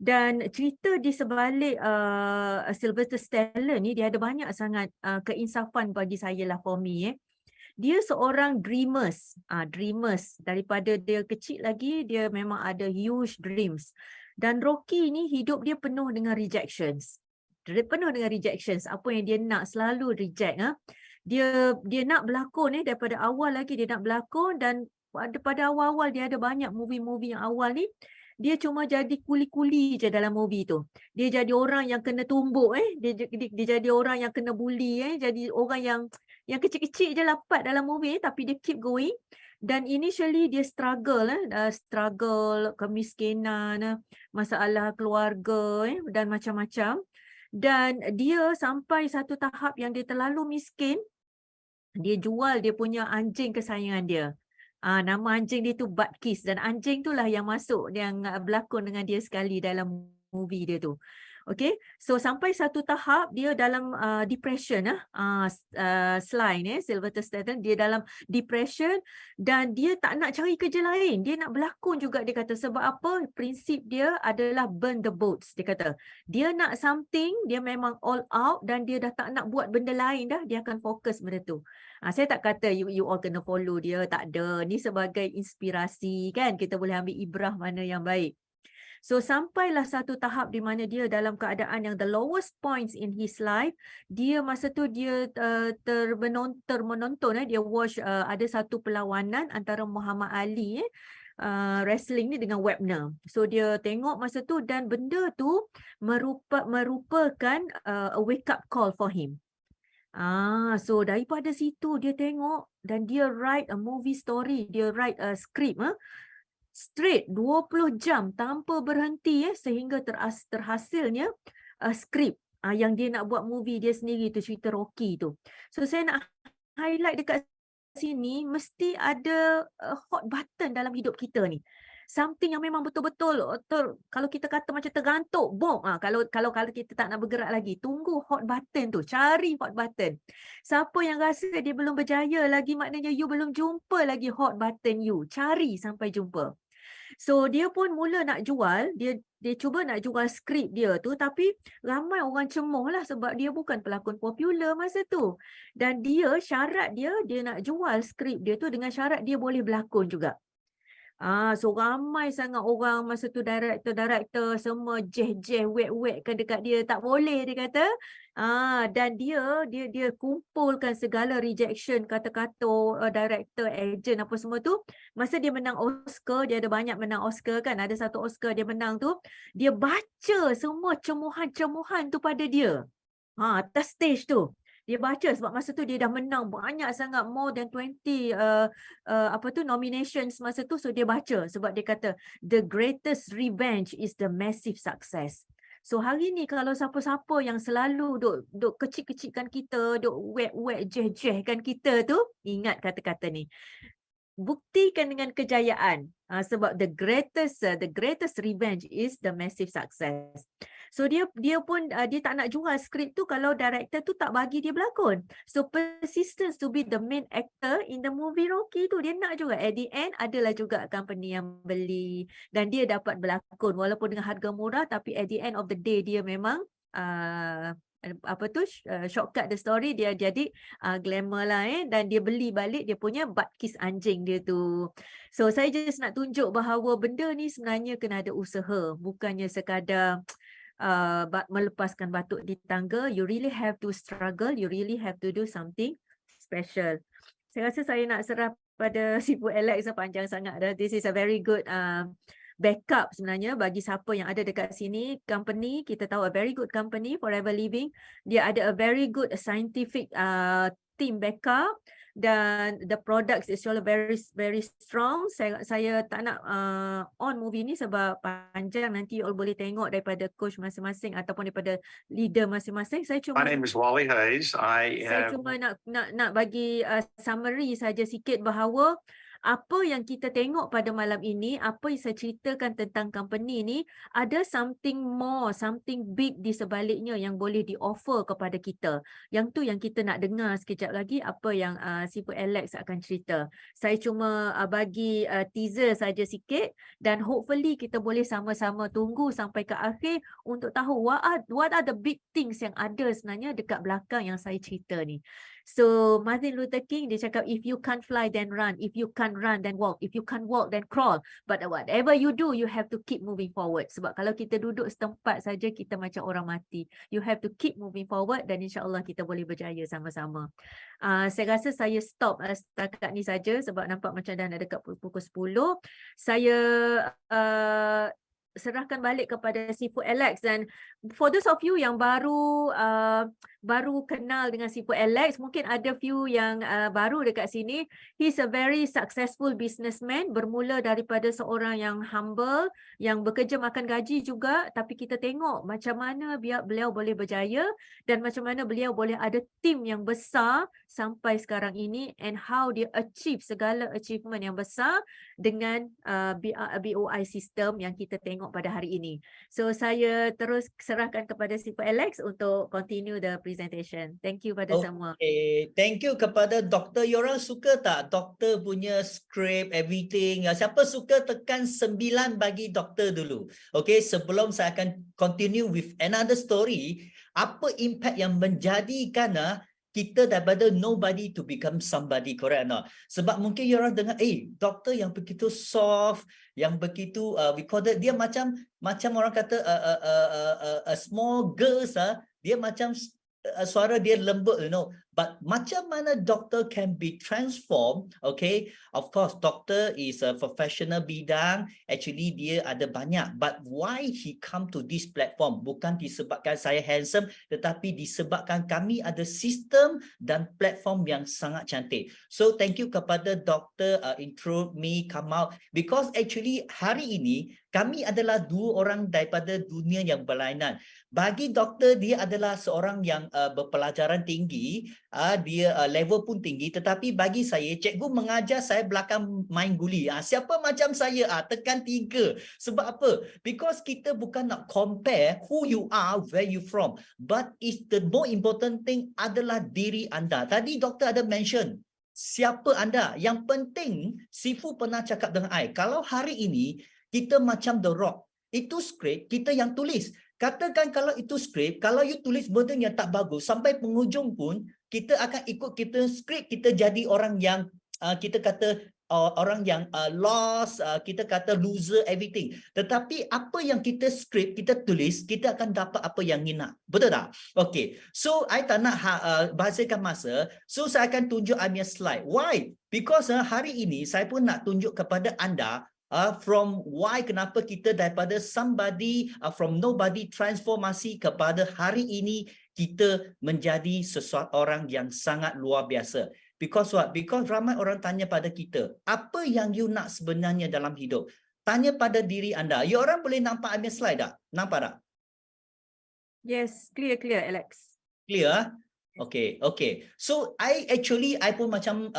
B: Dan cerita di sebalik Sylvester Stallone ni, dia ada banyak sangat keinsafan bagi saya lah, for me. Dia seorang dreamers. Dreamers. Daripada dia kecil lagi, dia memang ada huge dreams. Dan Rocky ni hidup dia penuh dengan rejections. Dia penuh dengan rejections. Apa yang dia nak selalu reject. Dia nak berlakon daripada awal lagi dia nak berlakon, dan pada awal-awal dia ada banyak movie-movie yang awal ni, dia cuma jadi kuli-kuli je dalam movie tu. Dia jadi orang yang kena tumbuk, dia jadi orang yang kena bully, jadi orang yang kecil-kecil je lapat dalam movie, tapi dia keep going. Dan initially dia struggle, struggle kemiskinan, masalah keluarga, dan macam-macam. Dan dia sampai satu tahap yang dia terlalu miskin, dia jual dia punya anjing kesayangan dia. Nama anjing dia tu Butkus, dan anjing tu lah yang masuk, yang berlakon dengan dia sekali dalam movie dia tu. Okay, so sampai satu tahap dia dalam depression, Sly ni, Sylvester Stallone, dia dalam depression, dan dia tak nak cari kerja lain, dia nak berlakon juga, dia kata. Sebab apa? Prinsip dia adalah burn the boats, dia kata. Dia nak something, dia memang all out, dan dia dah tak nak buat benda lain dah, dia akan fokus benda tu. Saya tak kata you all kena follow dia, tak ada. Ni sebagai inspirasi kan, kita boleh ambil ibrah mana yang baik. So sampailah satu tahap di mana dia dalam keadaan yang the lowest points in his life, dia masa tu dia menonton, dia watch ada satu perlawanan antara Muhammad Ali wrestling ni dengan Webner. So dia tengok masa tu, dan benda tu merupakan a wake up call for him. So daripada situ dia tengok, dan dia write a movie story, dia write a script straight 20 jam tanpa berhenti sehingga terhasilnya script yang dia nak buat movie dia sendiri tu, cerita Rocky tu. So saya nak highlight dekat sini, mesti ada hot button dalam hidup kita ni. Something yang memang betul-betul kalau kita kata macam tergantuk, bom. Kalau kita tak nak bergerak lagi, tunggu hot button tu, cari hot button. Siapa yang rasa dia belum berjaya lagi, maknanya you belum jumpa lagi hot button you. Cari sampai jumpa. So dia pun mula nak jual, dia cuba nak jual skrip dia tu, tapi ramai orang cemoh lah sebab dia bukan pelakon popular masa tu. Dan syarat dia nak jual skrip dia tu dengan syarat dia boleh berlakon juga. So ramai sangat orang masa tu, director semua wet-wetkan dekat dia, tak boleh dia kata. Dan dia kumpulkan segala rejection, kata-kata director, agent apa semua tu. Masa dia menang Oscar, dia ada banyak menang Oscar kan, ada satu Oscar dia menang tu, dia baca semua cemohan-cemohan tu pada dia. Atas stage tu. Dia baca sebab masa tu dia dah menang banyak sangat, more than 20 nominations masa tu. So dia baca sebab dia kata the greatest revenge is the massive success. So hari ni kalau siapa-siapa yang selalu duk kecil-kecilkan kita, duk wet jeh-jehkan kita tu, ingat kata-kata ni. Buktikan dengan kejayaan, sebab the greatest revenge is the massive success. So dia pun dia tak nak jual skrip tu kalau director tu tak bagi dia berlakon. So persistence to be the main actor in the movie Rocky tu, dia nak juga. At the end adalah juga company yang beli, dan dia dapat berlakon walaupun dengan harga murah, tapi at the end of the day dia memang shortcut the story, dia jadi glamour lah dan dia beli balik dia punya Butkus anjing dia tu. So saya just nak tunjuk bahawa benda ni sebenarnya kena ada usaha, bukannya sekadar melepaskan batuk di tangga. You really have to struggle, you really have to do something special. Saya rasa saya nak serah pada Sibu Alex, panjang sangat dah. This is a very good backup sebenarnya bagi siapa yang ada dekat sini. Company, kita tahu a very good company, Forever Living. Dia ada a very good scientific team backup, dan the products is all very very strong. Saya tak nak on movie ni sebab panjang, nanti you all boleh tengok daripada coach masing-masing ataupun daripada leader masing-masing. Saya cuma
E: My name is Wally Hayes.
B: Saya cuma nak bagi summary saja sikit bahawa apa yang kita tengok pada malam ini, apa yang saya ceritakan tentang company ni, ada something more, something big di sebaliknya yang boleh di-offer kepada kita. Yang tu yang kita nak dengar sekejap lagi apa yang Sifu Alex akan cerita. Saya cuma bagi teaser saja sikit dan hopefully kita boleh sama-sama tunggu sampai ke akhir untuk tahu what are the big things yang ada sebenarnya dekat belakang yang saya cerita ni. So Martin Luther King dia cakap, if you can't fly then run, if you can't run then walk, if you can't walk then crawl, but whatever you do you have to keep moving forward. Sebab kalau kita duduk setempat saja kita macam orang mati. You have to keep moving forward dan insya-Allah kita boleh berjaya sama-sama. Saya rasa saya stop setakat ni saja sebab nampak macam dah nak dekat pukul 10. Saya serahkan balik kepada Sifu Alex, dan for those of you yang baru kenal dengan Sifu Alex, mungkin ada few yang baru dekat sini. He's a very successful businessman, bermula daripada seorang yang humble, yang bekerja makan gaji juga, tapi kita tengok macam mana beliau boleh berjaya dan macam mana beliau boleh ada tim yang besar sampai sekarang ini, and how dia achieve segala achievement yang besar dengan BOI system yang kita tengok pada hari ini. So saya terus serahkan kepada Sifu Alex untuk continue the presentation. Thank you pada semua.
A: Okay, thank you kepada doktor. You orang suka tak doktor punya script, everything? Siapa suka tekan 9 bagi doktor dulu. Okay, sebelum saya akan continue with another story. Apa impact yang menjadikan kita daripada nobody to become somebody, correct or not? Sebab mungkin you orang dengar, doktor yang begitu soft, yang begitu we call that, dia macam orang kata a small girls, dia macam suara dia lembut, you know. But macam mana doktor can be transformed? Okay, of course doktor is a professional bidang, actually dia ada banyak, but why he come to this platform? Bukan disebabkan saya handsome, tetapi disebabkan kami ada sistem dan platform yang sangat cantik. So thank you kepada doktor intro me come out, because actually hari ini kami adalah dua orang daripada dunia yang berlainan. Bagi doktor, dia adalah seorang yang berpelajaran tinggi, dia level pun tinggi, tetapi bagi saya, cikgu mengajar saya belakang main guli. Siapa macam saya, tekan 3. Sebab apa? Because kita bukan nak compare who you are, where you from, but is the more important thing adalah diri anda. Tadi doktor ada mention, siapa anda? Yang penting, Sifu pernah cakap dengan I, kalau hari ini kita macam The Rock, itu skrip kita yang tulis. Katakan kalau itu skrip, kalau you tulis benda yang tak bagus, sampai penghujung pun kita akan ikut kita skrip, kita jadi orang yang kita kata orang yang lost, kita kata loser, everything. Tetapi apa yang kita skrip, kita tulis, kita akan dapat apa yang kita nak. Betul tak? Okay. So, I tak nak bahasakan masa. So, saya akan tunjuk I punya slide. Why? Because hari ini saya pun nak tunjuk kepada anda from why, kenapa kita daripada somebody, from nobody transformasi kepada hari ini kita menjadi seseorang yang sangat luar biasa. Because what? Because ramai orang tanya pada kita, apa yang you nak sebenarnya dalam hidup? Tanya pada diri anda. You orang boleh nampak I punya slide tak? Nampak tak?
B: Yes, clear Alex.
A: Clear? Okay. So I pun macam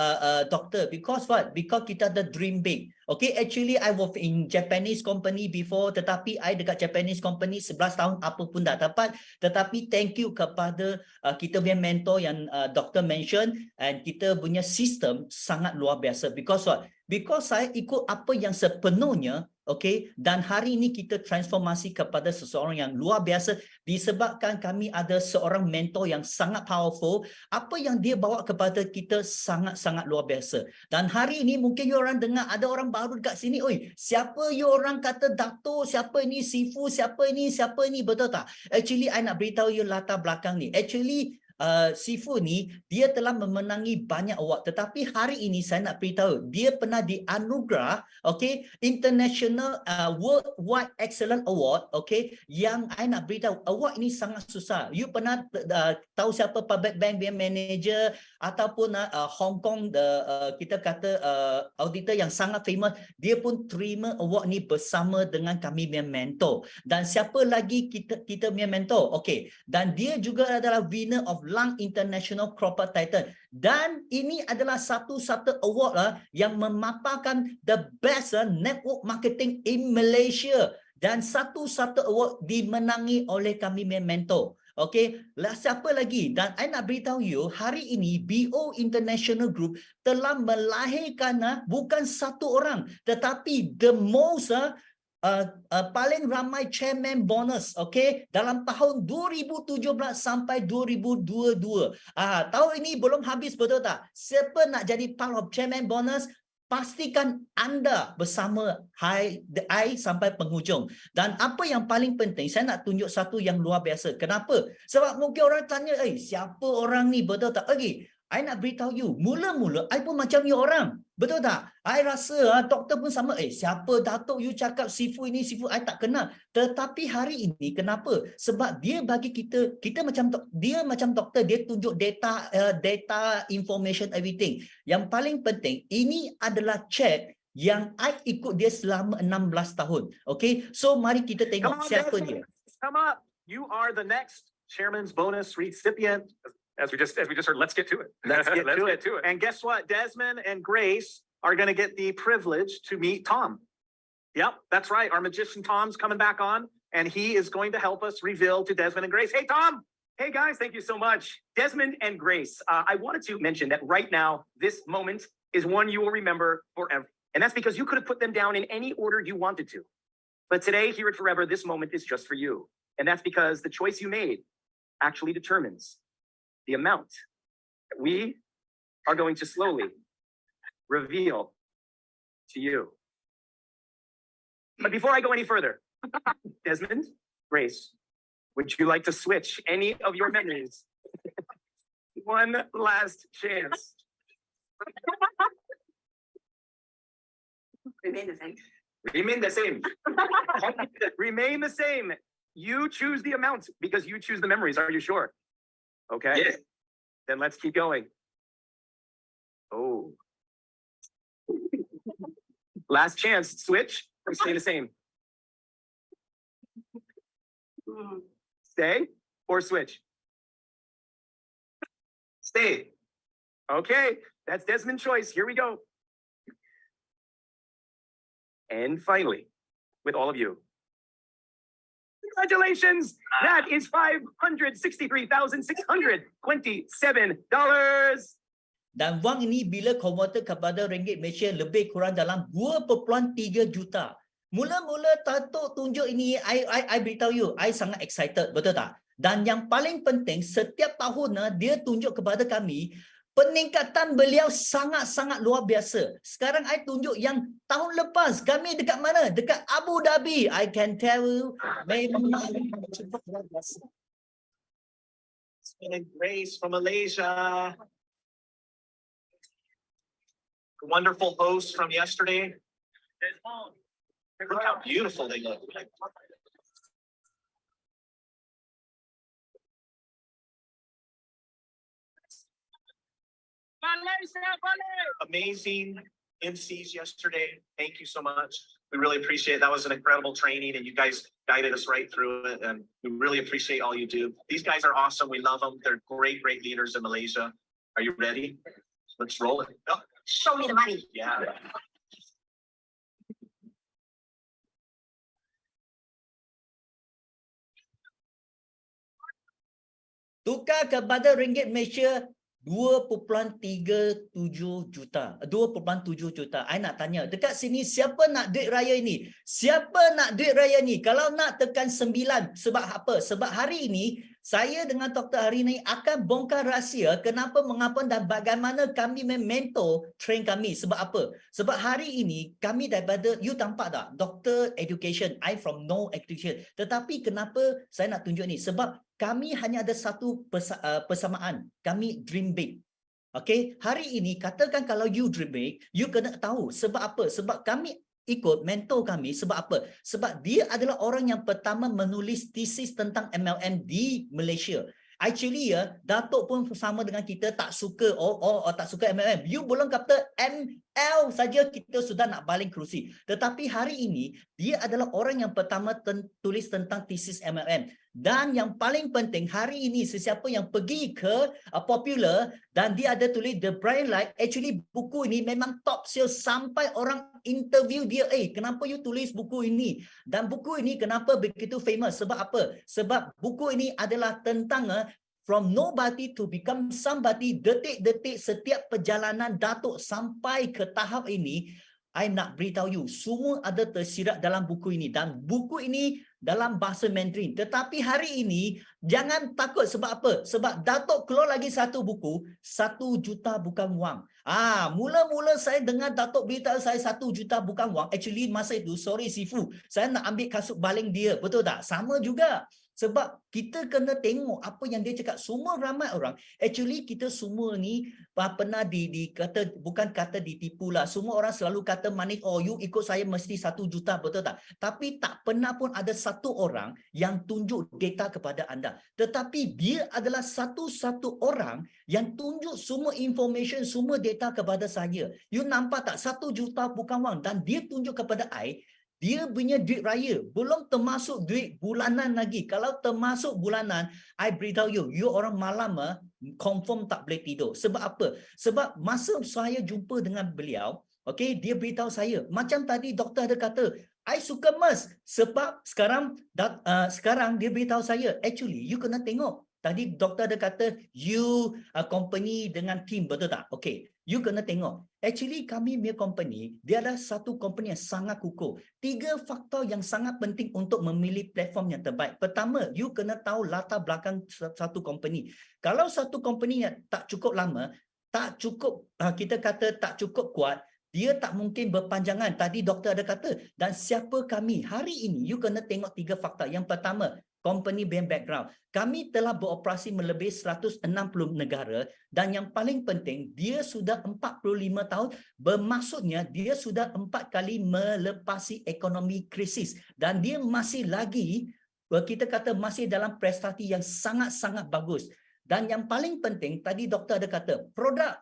A: doktor, because what? Because kita ada dream big. Okay, actually I work in Japanese company before, tetapi I dekat Japanese company 11 tahun apa pun tak dapat. Tetapi thank you kepada kita punya mentor yang doktor mention, and kita punya sistem sangat luar biasa. Because what? Because saya ikut apa yang sepenuhnya, okay, dan hari ini kita transformasi kepada seseorang yang luar biasa disebabkan kami ada seorang mentor yang sangat powerful. Apa yang dia bawa kepada kita sangat-sangat luar biasa. Dan hari ini mungkin you orang dengar ada orang baru dekat sini, oi, siapa you orang kata Dato', siapa ini Sifu, siapa ini, betul tak? Actually I nak beritahu you latar belakang ni. Actually Sifu ni dia telah memenangi banyak award, tetapi hari ini saya nak beritahu dia pernah dianugerah, okay, International Worldwide Excellent Award, okay, yang I nak beritahu award ini sangat susah. You pernah tahu siapa Public Bank manager ataupun Hong Kong kita kata auditor yang sangat famous, dia pun terima award ni bersama dengan kami punya mentor. Dan siapa lagi kita punya mentor, okay, dan dia juga adalah winner of Lung International Corporate Titan. Dan ini adalah satu-satu award yang memaparkan the best network marketing in Malaysia. Dan satu-satu award dimenangi oleh kami mentor. Okey, siapa lagi? Dan saya nak beritahu you, hari ini BO International Group telah melahirkan bukan satu orang, tetapi the most paling ramai chairman bonus, okey, dalam tahun 2017 sampai 2022. Tahun ini belum habis, betul tak? Siapa nak jadi part of chairman bonus? Pastikan anda bersama I sampai penghujung. Dan apa yang paling penting, saya nak tunjuk satu yang luar biasa. Kenapa? Sebab mungkin orang tanya, siapa orang ni, betul tak? Okey, I nak beritahu you, mula-mula I pun macam you orang. Betul tak? I rasa doktor pun sama. Siapa Datuk you cakap Sifu ini, Sifu I tak kenal. Tetapi hari ini kenapa? Sebab dia bagi kita macam dia macam doktor, dia tunjuk data data information everything. Yang paling penting, ini adalah chat yang I ikut dia selama 16 tahun. Okay? So mari kita tengok siapa dia.
G: Come up. You are the next chairman's bonus recipient. As we just heard, let's get to it.
D: Let's get to it.
G: And guess what? Desmond and Grace are going to get the privilege to meet Tom. Yep, that's right. Our magician Tom's coming back on, and he is going to help us reveal to Desmond and Grace. Hey, Tom. Hey, guys. Thank you so much. Desmond and Grace, I wanted to mention that right now, this moment is one you will remember forever. And that's because you could have put them down in any order you wanted to. But today, here at Forever, this moment is just for you. And that's because the choice you made actually determines the amount that we are going to slowly reveal to you. But before I go any further, Desmond, Grace, would you like to switch any of your memories? One last chance.
F: Remain the same.
G: Remain the same. Remain the same. You choose the amount because you choose the memories. Are you sure? Okay.
D: Yes.
G: Then let's keep going. Oh. Last chance. Switch or stay the same? Stay or switch? Stay. Okay. That's Desmond's choice. Here we go. And finally, with all of you, congratulations! That is $563,627.
A: Dan wang ini bila converted kepada ringgit Malaysia lebih kurang dalam 2.3 juta. Mula-mula Datuk tunjuk ini, I beritahu you, I sangat excited, betul tak? Dan yang paling penting, setiap tahun dia tunjuk kepada kami, peningkatan beliau sangat-sangat luar biasa. Sekarang I tunjuk yang tahun lepas, kami dekat mana? Dekat Abu Dhabi. I can tell you, memang luar biasa.
G: Grace from Malaysia. The wonderful host from yesterday. Look how beautiful they look. Amazing MCs yesterday. Thank you so much. We really appreciate it. That was an incredible training, and you guys guided us right through it. And we really appreciate all you do. These guys are awesome. We love them. They're great, great leaders in Malaysia. Are you ready? Let's roll it. Oh,
F: Show me the money.
G: yeah.
A: Tukar kepada ringgit Malaysia 2.37 juta. 2.7 juta. I nak tanya, dekat sini siapa nak duit raya ini? Siapa nak duit raya ni? Kalau nak tekan 9. Sebab apa? Sebab hari ini saya dengan Dr. hari ini akan bongkar rahsia kenapa, mengapa dan bagaimana kami mentor train kami. Sebab apa? Sebab hari ini kami daripada, you tampak tak? Doctor education, I from no education. Tetapi kenapa saya nak tunjuk ni? Sebab kami hanya ada satu persamaan. Kami dream big. Okay? Hari ini, katakan kalau you dream big, you kena tahu. Sebab apa? Sebab kami ikut mentor kami. Sebab apa? Sebab dia adalah orang yang pertama menulis tesis tentang MLM di Malaysia. Actually Datuk pun sama dengan kita, tak suka tak suka MLM. You belum kata ML saja kita sudah nak baling kerusi. Tetapi hari ini dia adalah orang yang pertama tulis tentang tesis MLM. Dan yang paling penting hari ini sesiapa yang pergi ke Popular dan dia ada tulis The Bright Light, actually buku ini memang top sales sampai orang interview dia, kenapa you tulis buku ini? Dan buku ini kenapa begitu famous? Sebab apa? Sebab buku ini adalah tentang from nobody to become somebody, detik-detik setiap perjalanan Datuk sampai ke tahap ini. I nak beritahu you, semua ada tersirat dalam buku ini. Dan buku ini dalam bahasa Mandarin. Tetapi hari ini, jangan takut sebab apa? Sebab Datuk keluar lagi satu buku, 1 juta bukan wang. Mula-mula saya dengar Datuk beritahu saya 1 juta bukan wang. Actually masa itu, sorry Sifu, saya nak ambil kasut baling dia. Betul tak? Sama juga. Sebab kita kena tengok apa yang dia cakap. Semua ramai orang. Actually kita semua ni pernah kata, bukan kata ditipu lah. Semua orang selalu kata manis, you ikut saya mesti 1 juta, betul tak? Tapi tak pernah pun ada satu orang yang tunjuk data kepada anda. Tetapi dia adalah satu-satu orang yang tunjuk semua information, semua data kepada saya. You nampak tak? 1 juta bukan wang. Dan dia tunjuk kepada I, dia punya duit raya, belum termasuk duit bulanan lagi. Kalau termasuk bulanan, I beritahu you orang malam confirm tak boleh tidur. Sebab apa? Sebab masa saya jumpa dengan beliau, dia beritahu saya, macam tadi doktor ada kata, I suka emas. Sebab sekarang dia beritahu saya, actually you kena tengok. Tadi doktor ada kata, you company dengan team, betul tak? You kena tengok. Actually kami punya company, dia adalah satu company yang sangat kukuh. 3 faktor yang sangat penting untuk memilih platform yang terbaik. Pertama, you kena tahu latar belakang satu company. Kalau satu company yang tak cukup lama, tak cukup, kita kata tak cukup kuat, dia tak mungkin berpanjangan. Tadi doktor ada kata, dan siapa kami? Hari ini, you kena tengok 3 faktor. Yang pertama, company background. Kami telah beroperasi melebihi 160 negara dan yang paling penting, dia sudah 45 tahun, bermaksudnya dia sudah 4 kali melepasi ekonomi krisis dan dia masih lagi, kita kata masih dalam prestasi yang sangat-sangat bagus. Dan yang paling penting, tadi doktor ada kata, produk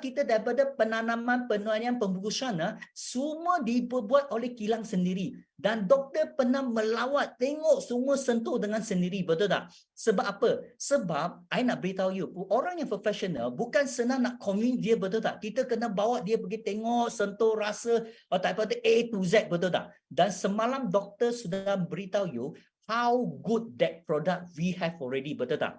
A: kita daripada penanaman, penelitian, pembungkusan, semua dibuat oleh kilang sendiri. Dan doktor pernah melawat, tengok semua sentuh dengan sendiri, betul tak? Sebab apa? Sebab, I nak beritahu you, orang yang profesional bukan senang nak convince dia, betul tak? Kita kena bawa dia pergi tengok, sentuh, rasa, daripada A to Z, betul tak? Dan semalam doktor sudah beritahu you, how good that product we have already, betul tak?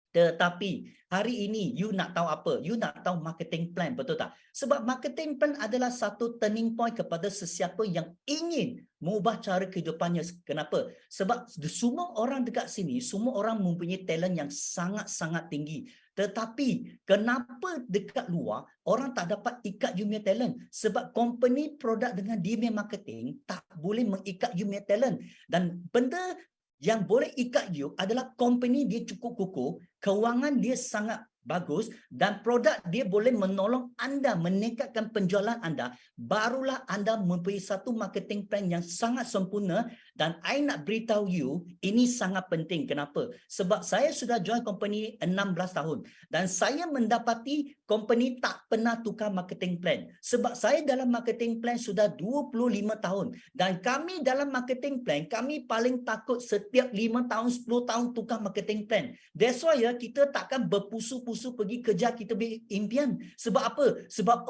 A: Tetapi hari ini you nak tahu apa? You nak tahu marketing plan, betul tak? Sebab marketing plan adalah satu turning point kepada sesiapa yang ingin mengubah cara kehidupannya. Kenapa? Sebab semua orang dekat sini, semua orang mempunyai talent yang sangat-sangat tinggi. Tetapi kenapa dekat luar orang tak dapat ikat you punya talent? Sebab company produk dengan dia punya marketing tak boleh mengikat you punya talent. Dan benda yang boleh ikat you adalah company dia cukup kukuh, kewangan dia sangat bagus dan produk dia boleh menolong anda meningkatkan penjualan anda, barulah anda mempunyai satu marketing plan yang sangat sempurna. Dan I nak beritahu you, ini sangat penting. Kenapa? Sebab saya sudah join company 16 tahun dan saya mendapati company tak pernah tukar marketing plan. Sebab saya dalam marketing plan sudah 25 tahun dan kami dalam marketing plan, kami paling takut setiap 5 tahun, 10 tahun tukar marketing plan. That's why kita takkan berpusu-pusu pergi kejar kita punya impian. Sebab apa? Sebab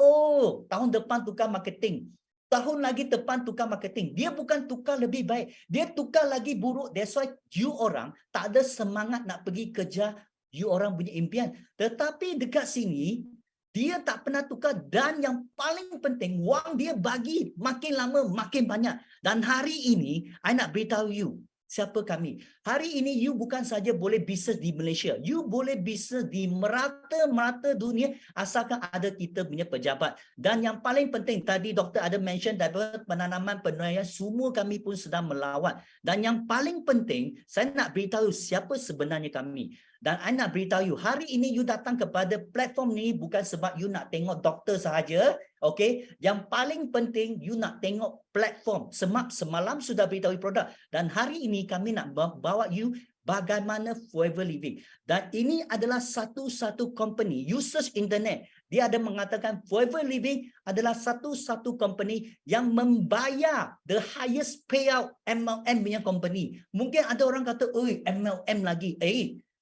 A: tahun depan tukar marketing. Tahun lagi depan tukar marketing. Dia bukan tukar lebih baik. Dia tukar lagi buruk. That's why you orang tak ada semangat nak pergi kejar you orang punya impian. Tetapi dekat sini, dia tak pernah tukar dan yang paling penting, wang dia bagi makin lama makin banyak. Dan hari ini, I nak beritahu you, siapa kami? Hari ini you bukan saja boleh bisnes di Malaysia, you boleh bisnes di merata-merata dunia asalkan ada kita punya pejabat. Dan yang paling penting, tadi doktor ada mention daripada penanaman penelitian, semua kami pun sedang melawat. Dan yang paling penting, saya nak beritahu siapa sebenarnya kami. Dan I nak beritahu you, hari ini you datang kepada platform ni bukan sebab you nak tengok doktor sahaja. Yang paling penting you nak tengok platform. Semalam sudah beritahu produk dan hari ini kami nak bawa you bagaimana Forever Living. Dan ini adalah satu-satu company. You search internet, dia ada mengatakan Forever Living adalah satu-satu company yang membayar the highest payout MLM punya company. Mungkin ada orang kata, oi MLM lagi.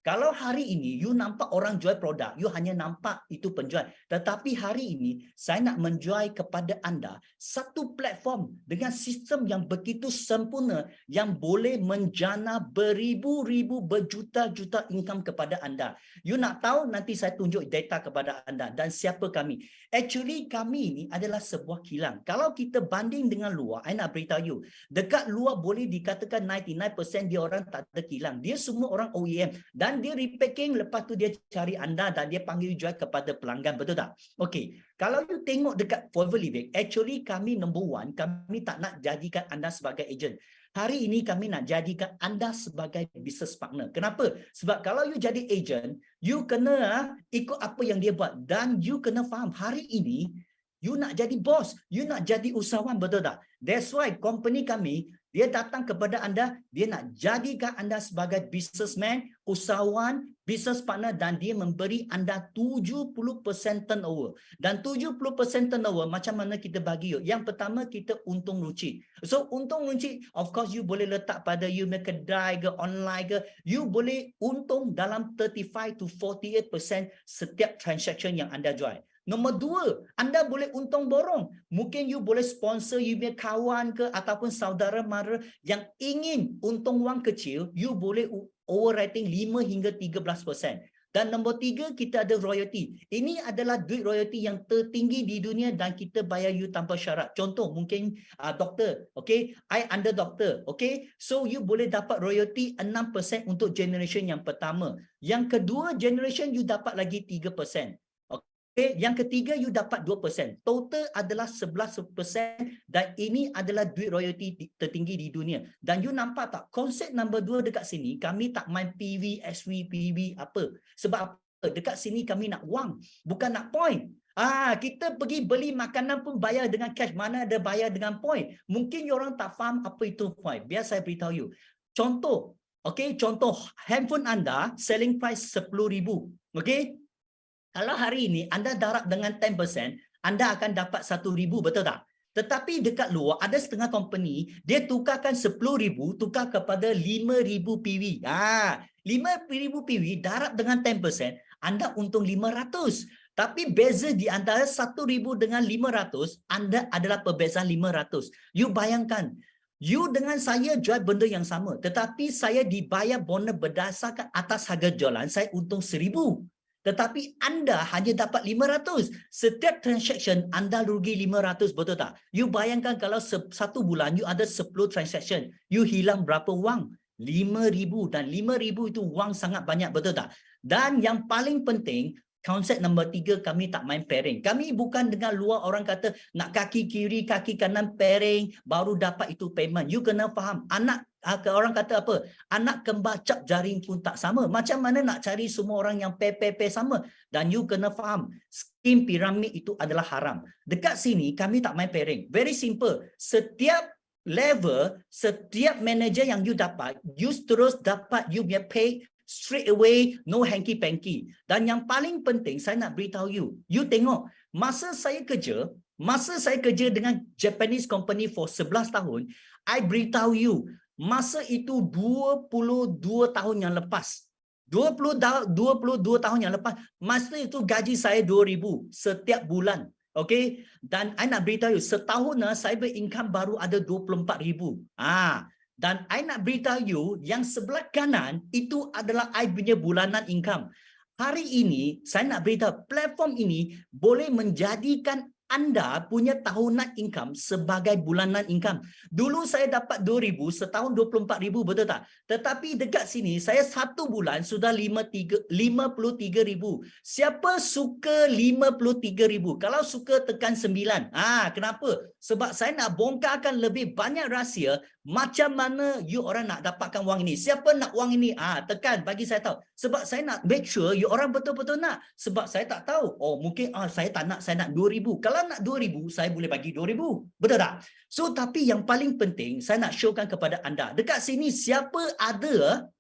A: Kalau hari ini you nampak orang jual produk, you hanya nampak itu penjual. Tetapi hari ini saya nak menjual kepada anda satu platform dengan sistem yang begitu sempurna yang boleh menjana beribu-ribu, berjuta-juta income kepada anda. You nak tahu, nanti saya tunjuk data kepada anda dan siapa kami. Actually kami ini adalah sebuah kilang. Kalau kita banding dengan luar, saya nak beritahu you, dekat luar boleh dikatakan 99% dia orang tak ada kilang. Dia semua orang OEM dan dia repacking, lepas tu dia cari anda dan dia panggil jual kepada pelanggan, betul tak? Okey, kalau you tengok dekat Forever Living, actually kami number one, kami tak nak jadikan anda sebagai agent. Hari ini kami nak jadikan anda sebagai business partner. Kenapa? Sebab kalau you jadi agent, you kena ikut apa yang dia buat dan you kena faham hari ini you nak jadi bos, you nak jadi usahawan, betul tak? That's why company kami, dia datang kepada anda, dia nak jadikan anda sebagai businessman, usahawan, business partner dan dia memberi anda 70% turnover. Dan 70% turnover macam mana kita bagi? Yang pertama kita untung runcit. So untung runcit, of course you boleh letak pada you punya kedai ke online ke, you boleh untung dalam 35 to 48% setiap transaction yang anda jual. Nombor dua, anda boleh untung borong. Mungkin you boleh sponsor you punya kawan ke ataupun saudara mara yang ingin untung wang kecil, you boleh overrating 5 hingga 13%. Dan nombor tiga, kita ada royalty. Ini adalah duit royalty yang tertinggi di dunia dan kita bayar you tanpa syarat. Contoh, mungkin doktor, okay? I under doktor, okay? So you boleh dapat royalty 6% untuk generation yang pertama. Yang kedua, generation you dapat lagi 3%. Okay, yang ketiga you dapat 2%. Total adalah 11% dan ini adalah duit royalty tertinggi di dunia. Dan you nampak tak konsep nombor 2 dekat sini, kami tak main PV, SV, PV apa. Sebab apa? Dekat sini kami nak wang, bukan nak point. Kita pergi beli makanan pun bayar dengan cash, mana ada bayar dengan point. Mungkin you orang tak faham apa itu point. Biar saya beritahu you. Contoh, okay, contoh handphone anda selling price 10,000, okay? Kalau hari ini anda darab dengan 10%, anda akan dapat 1,000, betul tak? Tetapi dekat luar ada setengah company, dia tukarkan 10,000 tukar kepada 5,000 PV. 5,000 PV darab dengan 10%, anda untung 500. Tapi beza di antara 1,000 dengan 500, anda adalah perbezaan 500. You bayangkan, you dengan saya jual benda yang sama, tetapi saya dibayar bonus berdasarkan atas harga jualan, saya untung 1,000. Tetapi anda hanya dapat 500. Setiap transaction anda rugi 500, betul tak? You bayangkan kalau satu bulan you ada 10 transaction, you hilang berapa wang? 5,000 dan 5,000 itu wang sangat banyak, betul tak? Dan yang paling penting, konsep nombor 3, kami tak main pairing. Kami bukan dengan luar orang kata nak kaki kiri, kaki kanan pairing, baru dapat itu payment. You kena faham, orang kata apa? Anak kembar cap jaring pun tak sama. Macam mana nak cari semua orang yang pair sama? Dan you kena faham, skim piramid itu adalah haram. Dekat sini kami tak main pairing. Very simple. Setiap level, setiap manager yang you dapat, you terus dapat you punya pay straight away, no hanky-panky. Dan yang paling penting, saya nak beritahu you tengok, masa saya kerja dengan Japanese company for 11 tahun, I beritahu you, masa itu 22 tahun yang lepas. 22 tahun yang lepas, masa itu gaji saya 2,000 setiap bulan. Okay? Dan I nak beritahu you, setahun saya berincome baru ada 24,000. Dan I nak beritahu you, yang sebelah kanan itu adalah I punya bulanan income. Hari ini, saya nak beritahu, platform ini boleh menjadikan anda punya tahunan income sebagai bulanan income. Dulu saya dapat 2,000, setahun 24,000, betul tak? Tetapi dekat sini, saya satu bulan sudah 53,000. Siapa suka 53,000? Kalau suka tekan 9. Kenapa? Sebab saya nak bongkarkan lebih banyak rahsia macam mana you orang nak dapatkan wang ini. Siapa nak wang ini? Tekan, bagi saya tahu. Sebab saya nak make sure you orang betul-betul nak. Sebab saya tak tahu. Mungkin saya tak nak, saya nak 2,000. Kalau nak 2,000, saya boleh bagi 2,000. Betul tak? So, tapi yang paling penting, saya nak showkan kepada anda. Dekat sini, siapa ada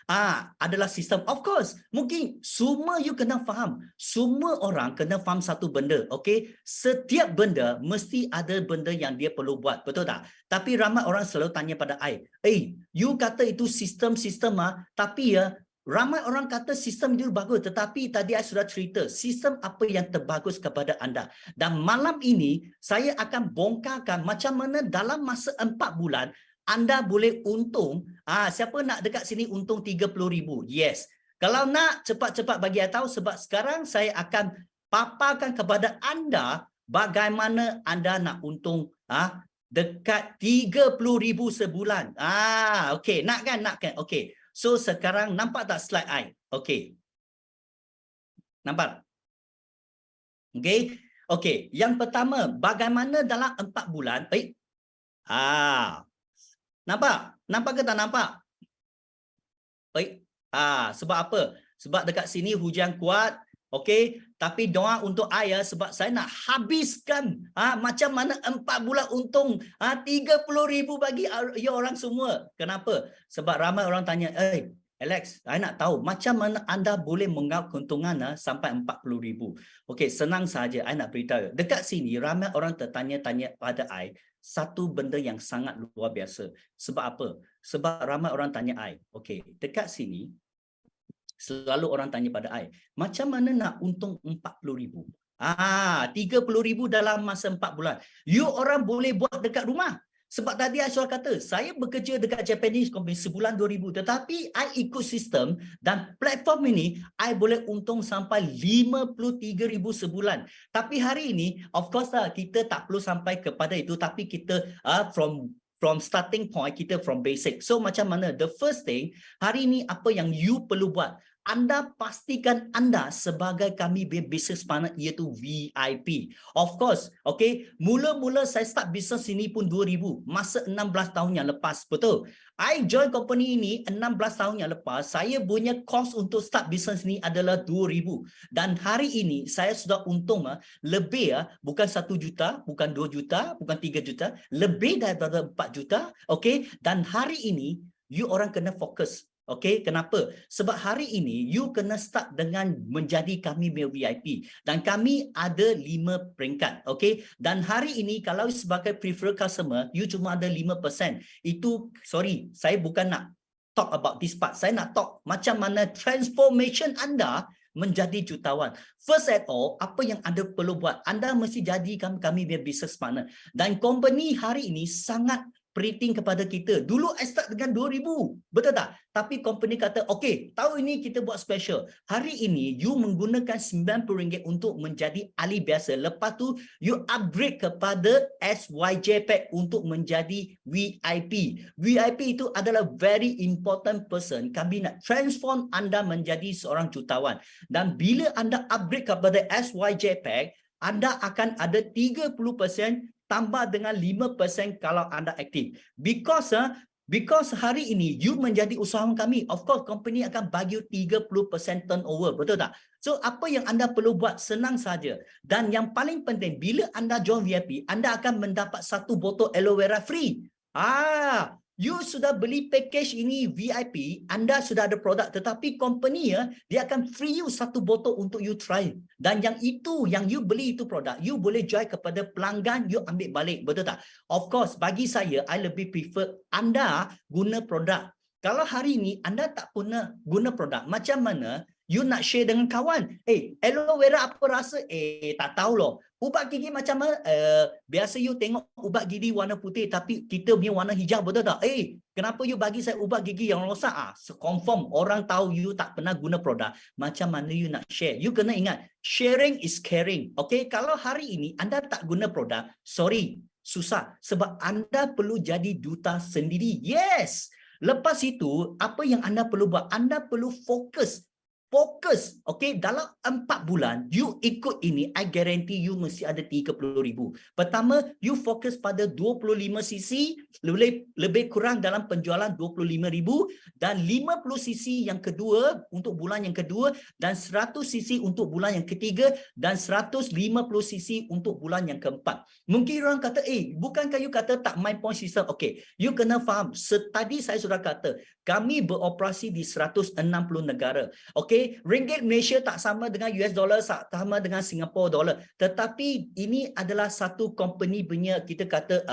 A: adalah sistem. Of course, mungkin semua you kena faham. Semua orang kena faham satu benda, okay? Setiap benda mesti ada benda yang dia perlu buat, betul tak? Tapi ramai orang selalu tanya pada I, you kata itu sistem, tapi ya, ramai orang kata sistem itu bagus, tetapi tadi saya sudah cerita sistem apa yang terbagus kepada anda. Dan malam ini saya akan bongkarkan macam mana dalam masa 4 bulan anda boleh untung. Siapa nak dekat sini untung 30,000? Yes. Kalau nak cepat-cepat bagi saya tahu, sebab sekarang saya akan paparkan kepada anda bagaimana anda nak untung dekat 30,000 sebulan. Okey, nak kan? Okey. So sekarang nampak tak slide I? Okey. Nampak? Okey. Okey, yang pertama, bagaimana dalam 4 bulan? Nampak? Nampak ke tak nampak? Sebab apa? Sebab dekat sini hujan kuat. Okey, tapi doa untuk saya sebab saya nak habiskan macam mana 4 bulan untung 30,000 bagi you orang semua. Kenapa? Sebab ramai orang tanya, Alex, saya nak tahu macam mana anda boleh mengaut keuntungan sampai 40,000. Okey, senang saja saya nak beritahu. Dekat sini ramai orang tertanya-tanya pada saya satu benda yang sangat luar biasa. Sebab apa? Sebab ramai orang tanya saya, okey, dekat sini selalu orang tanya pada saya, macam mana nak untung 40,000? 30,000 dalam masa 4 bulan. You orang boleh buat dekat rumah. Sebab tadi saya kata, saya bekerja dekat Japanese company sebulan 2,000. Tetapi I ikut sistem dan platform ini, I boleh untung sampai 53,000 sebulan. Tapi hari ini, of course lah, kita tak perlu sampai kepada itu. Tapi kita from starting point, kita from basic. So macam mana? The first thing, hari ini apa yang you perlu buat? Anda pastikan anda sebagai kami business partner iaitu VIP. Of course, okay. Mula-mula saya start business ini pun 2000, masa 16 tahun yang lepas, betul. I join company ini 16 tahun yang lepas, saya punya cost untuk start business ini adalah 2000. Dan hari ini saya sudah untung lebih bukan 1 juta, bukan 2 juta, bukan 3 juta, lebih daripada 4 juta, okay. Dan hari ini you orang kena fokus. Okey, kenapa? Sebab hari ini you kena start dengan menjadi kami VIP dan kami ada 5 peringkat, okey? Dan hari ini kalau sebagai preferred customer, you cuma ada 5%. Itu sorry, saya bukan nak talk about this part. Saya nak talk macam mana transformation anda menjadi jutawan. First at all, apa yang anda perlu buat? Anda mesti jadikan kami business partner. Dan company hari ini sangat rating kepada kita. Dulu I start dengan 2,000. Betul tak? Tapi company kata, okey, tahun ini kita buat special. Hari ini, you menggunakan RM90 untuk menjadi ahli biasa. Lepas tu, you upgrade kepada SYJ Pack untuk menjadi VIP. VIP itu adalah very important person. Kami nak transform anda menjadi seorang jutawan. Dan bila anda upgrade kepada SYJ Pack, anda akan ada 30% tambah dengan 5% kalau anda aktif. Because hari ini you menjadi usahawan kami, of course company akan bagi 30% turnover, betul tak? So apa yang anda perlu buat senang saja. Dan yang paling penting, bila anda join VIP, anda akan mendapat 1 botol aloe vera free. You sudah beli package ini VIP, anda sudah ada produk, tetapi company dia akan free you 1 botol untuk you try. Dan yang itu, yang you beli itu produk, you boleh jual kepada pelanggan, you ambil balik, betul tak? Of course, bagi saya, I lebih prefer anda guna produk. Kalau hari ini anda tak pernah guna produk, macam mana you nak share dengan kawan? Aloe vera apa rasa? Tak tahu loh. Ubat gigi macam mana? Biasa you tengok ubat gigi warna putih tapi kita punya warna hijau, betul tak? Kenapa you bagi saya ubat gigi yang rosak? Confirm orang tahu you tak pernah guna produk. Macam mana you nak share? You kena ingat, sharing is caring. Okay, kalau hari ini anda tak guna produk, sorry, susah. Sebab anda perlu jadi duta sendiri. Yes! Lepas itu, apa yang anda perlu buat? Anda perlu fokus. Okay, dalam 4 bulan you ikut ini, I guarantee you mesti ada 30,000. Pertama, you fokus pada 25cc, lebih kurang dalam penjualan 25,000, dan 50cc yang kedua untuk bulan yang kedua, dan 100cc untuk bulan yang ketiga, dan 150cc untuk bulan yang keempat. Mungkin orang kata, bukankah you kata tak main point system? Okay, you kena faham. Tadi saya sudah kata, Kami beroperasi di 160 negara. Okey, ringgit Malaysia tak sama dengan US dollar, tak sama dengan Singapore dollar. Tetapi ini adalah satu company punya kita kata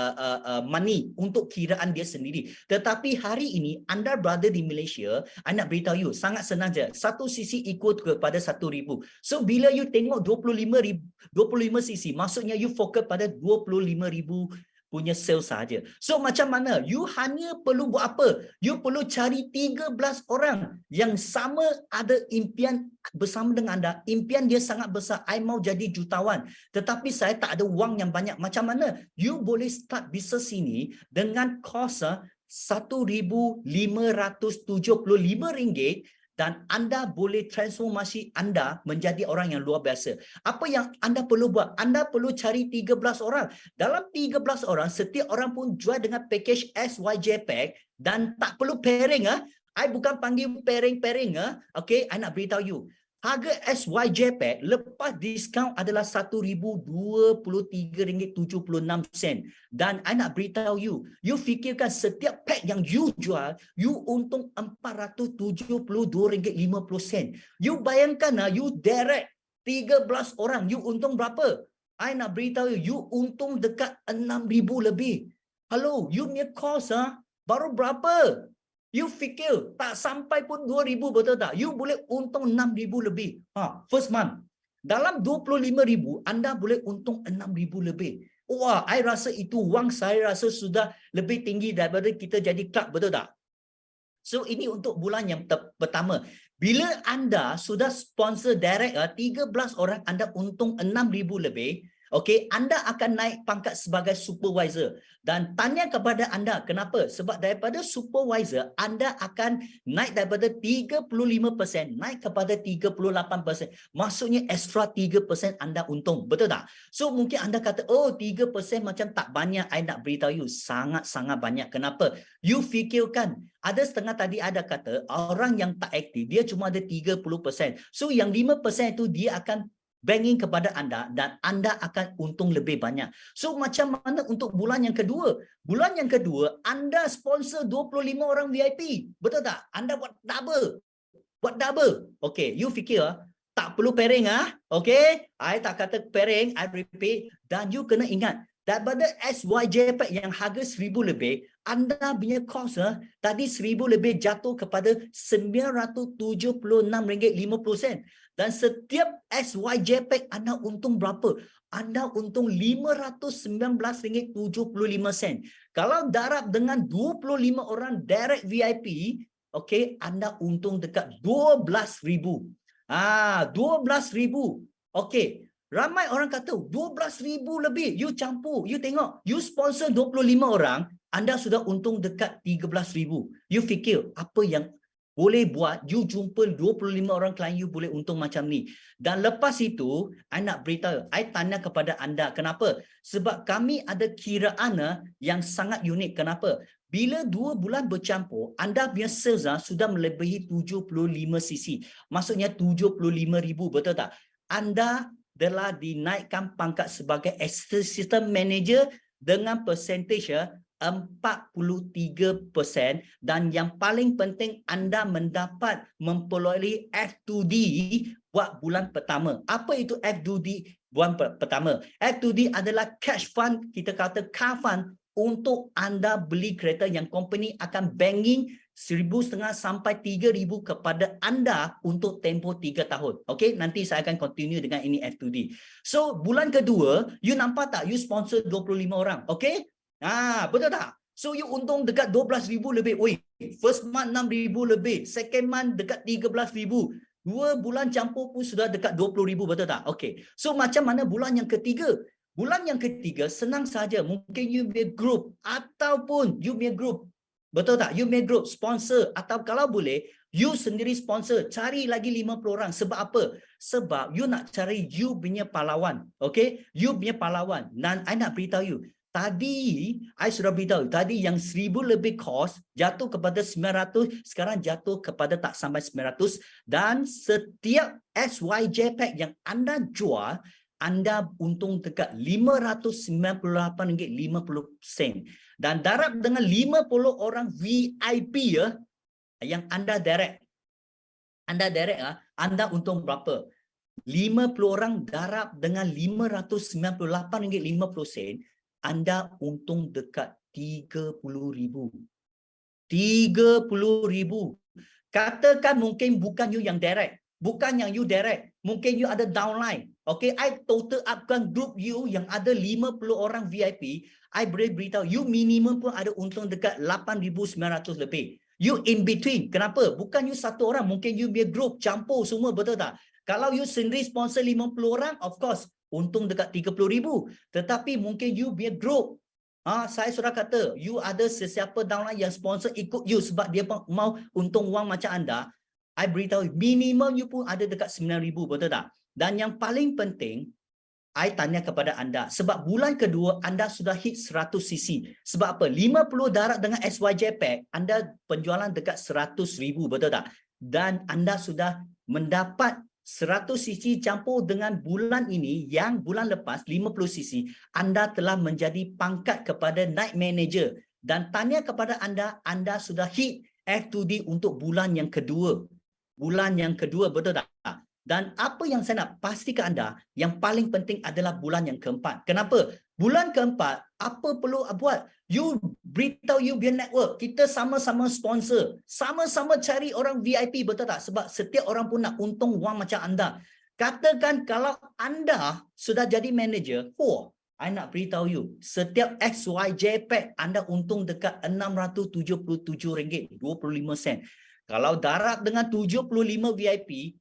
A: money untuk kiraan dia sendiri. Tetapi hari ini anda berada di Malaysia, I nak beritahu you sangat senang je. Satu sisi equal kepada 1,000. So bila you tengok 25 sisi, maksudnya you fokus pada 25,000 punya sales saja. So macam mana? You hanya perlu buat apa? You perlu cari 13 orang yang sama ada impian bersama dengan anda. Impian dia sangat besar. I mau jadi jutawan. Tetapi saya tak ada wang yang banyak. Macam mana? You boleh start bisnes ini dengan kos RM1,575 dan anda boleh transformasi anda menjadi orang yang luar biasa. Apa yang anda perlu buat? Anda perlu cari 13 orang. Dalam 13 orang, setiap orang pun jual dengan package SYJ Pack dan tak perlu pairing. I bukan panggil pairing. Okay, I nak beritahu you. Harga SYJ Pack lepas diskaun adalah RM1,023.76. Dan I nak beritahu you, you fikirkan setiap pack yang you jual, you untung RM472.50. You bayangkan, you direct 13 orang, you untung berapa? I nak beritahu you, you untung dekat 6,000 lebih. Hello, you punya cost baru berapa? You fikir tak sampai pun 2,000, betul tak? You boleh untung 6,000 lebih. First month. Dalam 25,000, anda boleh untung 6,000 lebih. Wah, I rasa itu wang saya rasa sudah lebih tinggi daripada kita jadi club, betul tak? So ini untuk bulan yang pertama. Bila anda sudah sponsor direct 13 orang, anda untung 6,000 lebih. Okey, anda akan naik pangkat sebagai supervisor dan tanya kepada anda kenapa? Sebab daripada supervisor anda akan naik daripada 35% naik kepada 38%. Maksudnya extra 3% anda untung. Betul tak? So mungkin anda kata, "Oh, 3% macam tak banyak." I nak beritahu you, sangat-sangat banyak. Kenapa? You fikirkan, ada setengah tadi ada kata orang yang tak aktif dia cuma ada 30%. So yang 5% itu dia akan banking kepada anda dan anda akan untung lebih banyak. So macam mana untuk bulan yang kedua? Bulan yang kedua, anda sponsor 25 orang VIP. Betul tak? Anda buat double. Okey, you fikir tak perlu pairing Okey? I tak kata pairing, I repeat. Dan you kena ingat, daripada SYJ Pack yang harga 1,000 lebih, anda punya kos tadi 1,000 lebih jatuh kepada RM976.50. Dan setiap SYJ Pack anda untung berapa? Anda untung RM519.75. Kalau darab dengan 25 orang direct VIP, okey, anda untung dekat 12,000. 12,000. Okey. Ramai orang kata 12,000 lebih. You campur, you tengok, you sponsor 25 orang, anda sudah untung dekat 13,000. You fikir apa yang boleh buat, you jumpa 25 orang klien, you boleh untung macam ni. Dan lepas itu, I nak beritahu, I tanya kepada anda, kenapa? Sebab kami ada kiraan yang sangat unik. Kenapa? Bila 2 bulan bercampur, anda punya sales sudah melebihi 75 cc. Maksudnya 75,000, betul tak? Anda telah dinaikkan pangkat sebagai assistant manager dengan percentage 43% dan yang paling penting anda memperoleh F2D buat bulan pertama. Apa itu F2D bulan pertama? F2D adalah cash fund, kita kata car fund untuk anda beli kereta yang company akan banking 1,500 sampai 3,000 kepada anda untuk tempoh 3 tahun. Okey, nanti saya akan continue dengan ini F2D. So, bulan kedua, you nampak tak? You sponsor 25 orang. Okey? Betul tak? So, you untung dekat 12,000 lebih. Oi, first month 6,000 lebih. Second month dekat 13,000. 2 bulan campur pun sudah dekat 20,000. Betul tak? Okey. So, macam mana bulan yang ketiga? Bulan yang ketiga, senang saja. Mungkin you punya group ataupun you punya group. Betul tak? You punya group sponsor atau kalau boleh, you sendiri sponsor. Cari lagi 50 orang. Sebab apa? Sebab you nak cari you punya pahlawan. Okey? You punya pahlawan. Dan I nak beritahu you, tadi, I sudah beritahu, tadi yang 1,000 lebih kos, jatuh kepada 900, sekarang jatuh kepada tak sampai 900. Dan setiap SYJ Pack yang anda jual, anda untung dekat RM598.50. Dan darab dengan 50 orang VIP yang anda direct. Anda direct anda untung berapa? 50 orang darab dengan RM598.50, anda untung dekat 30,000. 30,000. Katakan mungkin bukan you yang direct, bukan yang you direct, mungkin you ada downline. Okay, I total upkan group you yang ada 50 orang VIP, I boleh beritahu you minimum pun ada untung dekat 8,900 lebih. You in between. Kenapa? Bukan you satu orang, mungkin you punya group campur semua, betul tak? Kalau you sendiri sponsor 50 orang, of course untung dekat 30,000. Tetapi mungkin you punya group, saya sudah kata, you ada sesiapa downline yang sponsor ikut you sebab dia mau untung wang macam anda, I beritahu minimum you pun ada dekat 9,000, betul tak? Dan yang paling penting, I tanya kepada anda, sebab bulan kedua anda sudah hit 100 cc. Sebab apa? 50 darab dengan SYJ pack, anda penjualan dekat 100,000, betul tak? Dan anda sudah mendapat 100 cc campur dengan bulan ini, yang bulan lepas 50 cc, anda telah menjadi pangkat kepada night manager. Dan tanya kepada anda, anda sudah hit F2D untuk bulan yang kedua. Bulan yang kedua, betul tak? Dan apa yang saya nak pastikan anda, yang paling penting adalah bulan yang keempat. Kenapa? Bulan keempat, apa perlu buat? You beritahu you punya network, kita sama-sama sponsor, sama-sama cari orang VIP, betul tak? Sebab setiap orang pun nak untung wang macam anda. Katakan kalau anda sudah jadi manager, I nak beritahu you, setiap XYJ pack anda untung dekat RM677.25. Kalau darab dengan 75 VIP,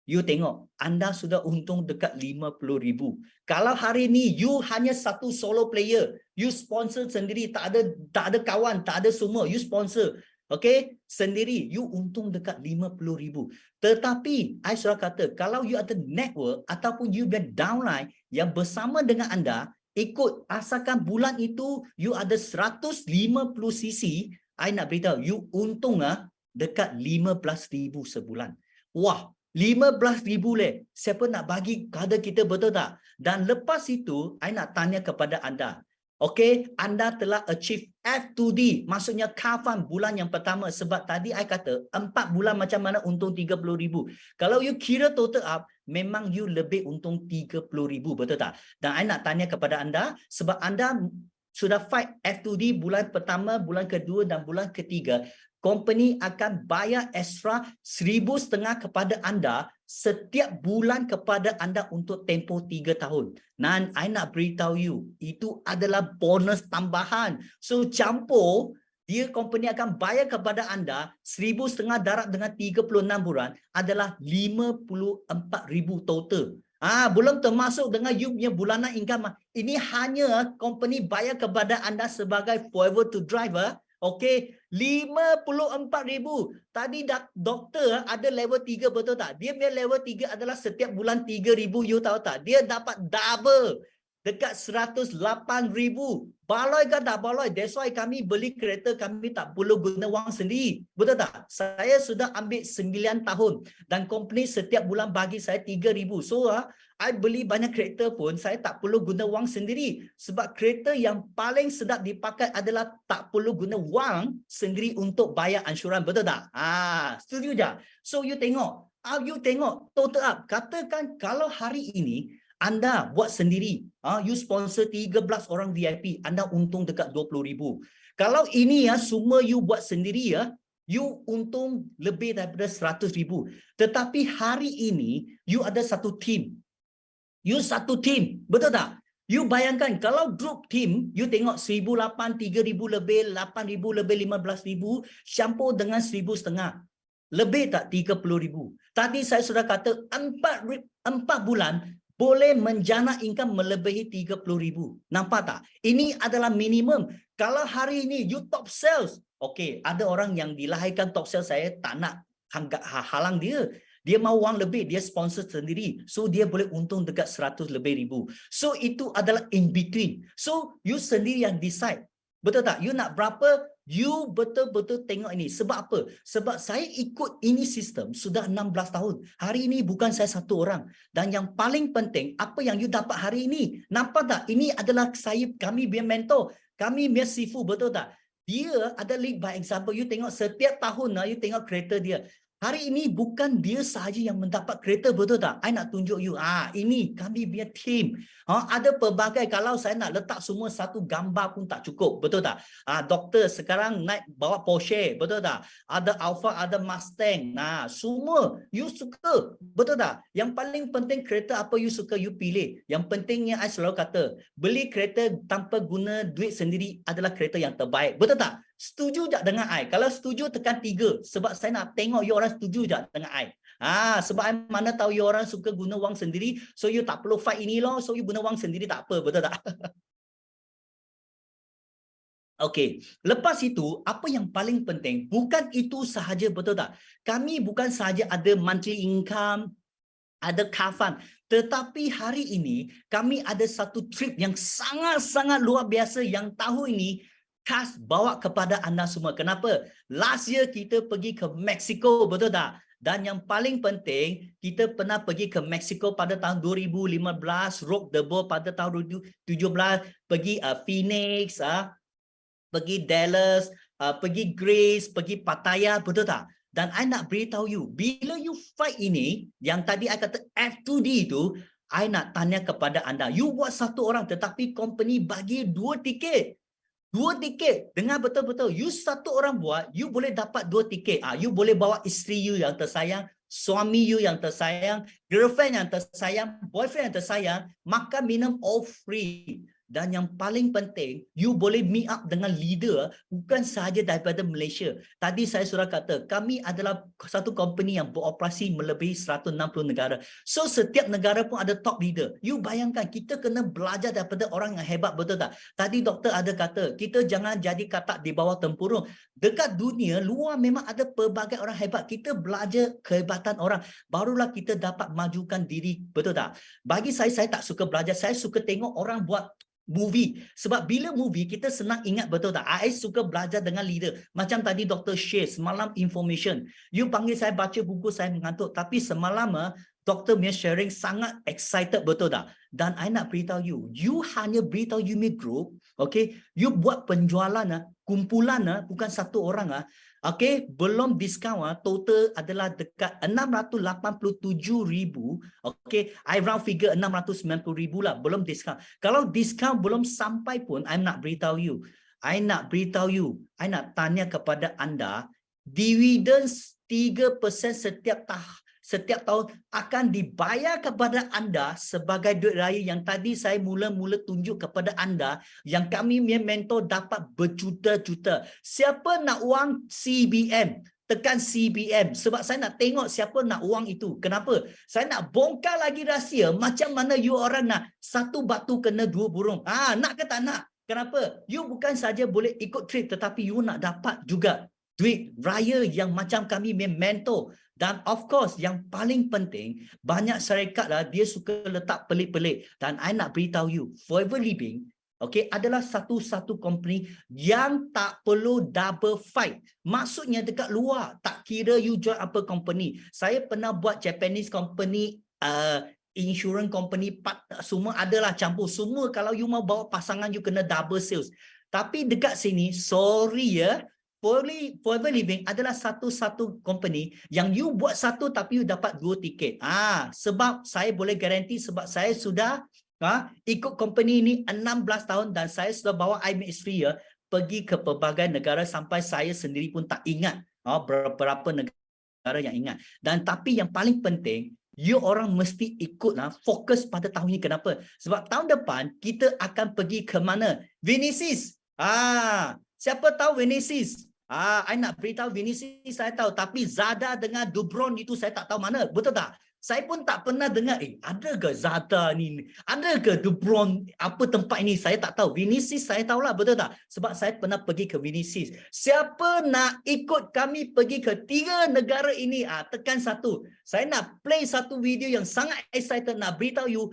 A: you tengok, anda sudah untung dekat 50,000. Kalau hari ni you hanya satu solo player, you sponsor sendiri, tak ada kawan, tak ada semua, you sponsor, okay, sendiri, you untung dekat 50,000. Tetapi, I sudah kata, kalau you ada network ataupun you ada downline yang bersama dengan anda, ikut, asalkan bulan itu you ada 150 cc, I nak beritahu, you untung dekat 15,000 sebulan. Wah, 15,000 leh. Siapa nak bagi kepada kita, betul tak? Dan lepas itu, I nak tanya kepada anda. Okay, anda telah achieve F2D. Maksudnya kafan bulan yang pertama. Sebab tadi I kata, 4 bulan macam mana untung 30,000. Kalau you kira total up, memang you lebih untung 30,000, betul tak? Dan I nak tanya kepada anda, sebab anda sudah fight F2D bulan pertama, bulan kedua dan bulan ketiga, company akan bayar extra 1,500 kepada anda setiap bulan kepada anda untuk tempoh 3 tahun. Dan I nak beritahu you, itu adalah bonus tambahan. So campur, dia company akan bayar kepada anda 1,500 darab dengan 36 bulan adalah 54,000 total. Belum termasuk dengan you punya bulanan income. Ini hanya company bayar kepada anda sebagai forever to driver. Okey, 54,000. Tadi doktor ada level 3, betul tak? Dia punya level 3 adalah setiap bulan 3,000, you tahu tak? Dia dapat double dekat 108,000. Baloi kan tak baloi? That's why kami beli kereta, kami tak perlu guna wang sendiri. Betul tak? Saya sudah ambil 9 tahun dan company setiap bulan bagi saya 3,000. So, I beli banyak kereta pun saya tak perlu guna wang sendiri. Sebab kereta yang paling sedap dipakai adalah tak perlu guna wang sendiri untuk bayar ansuran. Betul tak? Setuju je? So, you tengok total up. Katakan kalau hari ini anda buat sendiri, you sponsor 13 orang VIP, anda untung dekat 20,000. Kalau ini semua you buat sendiri you untung lebih daripada 100,000. Tetapi hari ini you ada satu team. You satu team, betul tak? You bayangkan kalau group team, you tengok 1,800, 3,000 lebih, 8,000 lebih, 15,000, campur dengan 1,500. Lebih tak 30,000? Tadi saya sudah kata 4 bulan boleh menjana income melebihi 30,000. Nampak tak? Ini adalah minimum. Kalau hari ini you top sales, okey, ada orang yang dilahirkan top sales, saya tak nak halang dia. Dia mau wang lebih, dia sponsor sendiri. So, dia boleh untung dekat 100 lebih ribu. So, itu adalah in between. So, you sendiri yang decide. Betul tak? You nak berapa? You betul-betul tengok ini. Sebab apa? Sebab saya ikut ini sistem sudah 16 tahun. Hari ini bukan saya satu orang. Dan yang paling penting, apa yang you dapat hari ini. Nampak tak? Ini adalah kami punya mentor. Kami punya sifu, betul tak? dia ada lead by example. You tengok setiap tahun, you tengok kereta dia. Hari ini bukan dia sahaja yang mendapat kereta, betul tak? I nak tunjuk you. Ini kami punya team. Ada pelbagai, kalau saya nak letak semua satu gambar pun tak cukup, betul tak? Doktor sekarang naik bawa Porsche, betul tak? Ada Alfa, ada Mustang. Semua you suka, betul tak? Yang paling penting kereta apa you suka, you pilih. Yang pentingnya I selalu kata, beli kereta tanpa guna duit sendiri adalah kereta yang terbaik, betul tak? Setuju tak dengan I? Kalau setuju tekan 3 sebab saya nak tengok you orang setuju tak dengan I. Sebab I mana tahu you orang suka guna wang sendiri, so you tak perlu fight ini loh, so you guna wang sendiri tak apa, betul tak? Okey, lepas itu apa yang paling penting? Bukan itu sahaja, betul tak? Kami bukan sahaja ada monthly income, ada kafan, tetapi hari ini kami ada satu trip yang sangat-sangat luar biasa yang tahun ini khas bawa kepada anda semua. Kenapa? Last year kita pergi ke Mexico, betul tak? Dan yang paling penting, kita pernah pergi ke Mexico pada tahun 2015, rock the boat pada tahun 2017, pergi Phoenix, pergi Dallas, pergi Grace, pergi Pattaya, betul tak? Dan I nak beritahu you, bila you fight ini, yang tadi I kata F2D itu, I nak tanya kepada anda, you buat satu orang tetapi company bagi 2 tiket. 2 tiket, dengar betul-betul. You satu orang buat, you boleh dapat 2 tiket. You boleh bawa isteri you yang tersayang, suami you yang tersayang, girlfriend yang tersayang, boyfriend yang tersayang, makan minum all free. Dan yang paling penting, you boleh meet up dengan leader bukan sahaja daripada Malaysia. Tadi saya sudah kata, kami adalah satu company yang beroperasi melebihi 160 negara. So setiap negara pun ada top leader. You bayangkan, kita kena belajar daripada orang yang hebat, betul tak? Tadi doktor ada kata, kita jangan jadi katak di bawah tempurung. Dekat dunia luar memang ada pelbagai orang hebat. Kita belajar kehebatan orang, barulah kita dapat majukan diri, betul tak? Bagi saya tak suka belajar. Saya suka tengok orang buat movie. Sebab bila movie, kita senang ingat, betul tak? I suka belajar dengan leader. Macam tadi Dr. Shea, semalam information. You panggil saya baca buku, saya mengantuk. Tapi semalam, Dr. Mia sharing sangat excited, betul tak? Dan I nak beritahu you, you hanya beritahu you punya group, okay? You buat penjualan, kumpulan, bukan satu orang, okay? Belum diskaun, total adalah dekat 687,000, okay? I round figure 690,000 lah, belum diskaun. Kalau diskaun belum sampai pun, I nak beritahu you, I nak tanya kepada anda, dividen 3% setiap tahun akan dibayar kepada anda sebagai duit raya yang tadi saya mula-mula tunjuk kepada anda, yang kami mentor dapat berjuta-juta. Siapa nak wang CBM? Tekan CBM sebab saya nak tengok siapa nak wang itu. Kenapa? Saya nak bongkar lagi rahsia macam mana you orang nak satu batu kena 2 burung. Nak ke tak nak? Kenapa? You bukan saja boleh ikut trip tetapi you nak dapat juga duit raya yang macam kami mentor. Dan of course yang paling penting, banyak syarikat lah dia suka letak pelik-pelik. Dan I nak beritahu you, Forever Living, okay, adalah satu-satu company yang tak perlu double fight. Maksudnya dekat luar, tak kira you join apa company. Saya pernah buat Japanese company, insurance company, semua adalah campur. Semua kalau you mau bawa pasangan, you kena double sales. Tapi dekat sini, sorry ya, Forever Living adalah satu-satu company yang you buat satu tapi you dapat 2 tiket. Sebab saya boleh garanti sebab saya sudah ikut company ini 16 tahun dan saya sudah bawa isteri pergi ke pelbagai negara sampai saya sendiri pun tak ingat berapa negara yang ingat. Dan tapi yang paling penting, you orang mesti ikutlah fokus pada tahun ini. Kenapa? Sebab tahun depan kita akan pergi ke mana? Vinicius. Siapa tahu Vinicius? I nak beritahu Vinicius saya tahu, tapi Zada dengan Dubron itu saya tak tahu mana, betul tak? Saya pun tak pernah dengar, ada ke Zada ni? Ada ke Dubron? Apa tempat ini? Saya tak tahu. Vinicius saya tahulah, betul tak? Sebab saya pernah pergi ke Vinicius. Siapa nak ikut kami pergi ke 3 negara ini? Tekan 1. Saya nak play satu video yang sangat excited nak beritahu you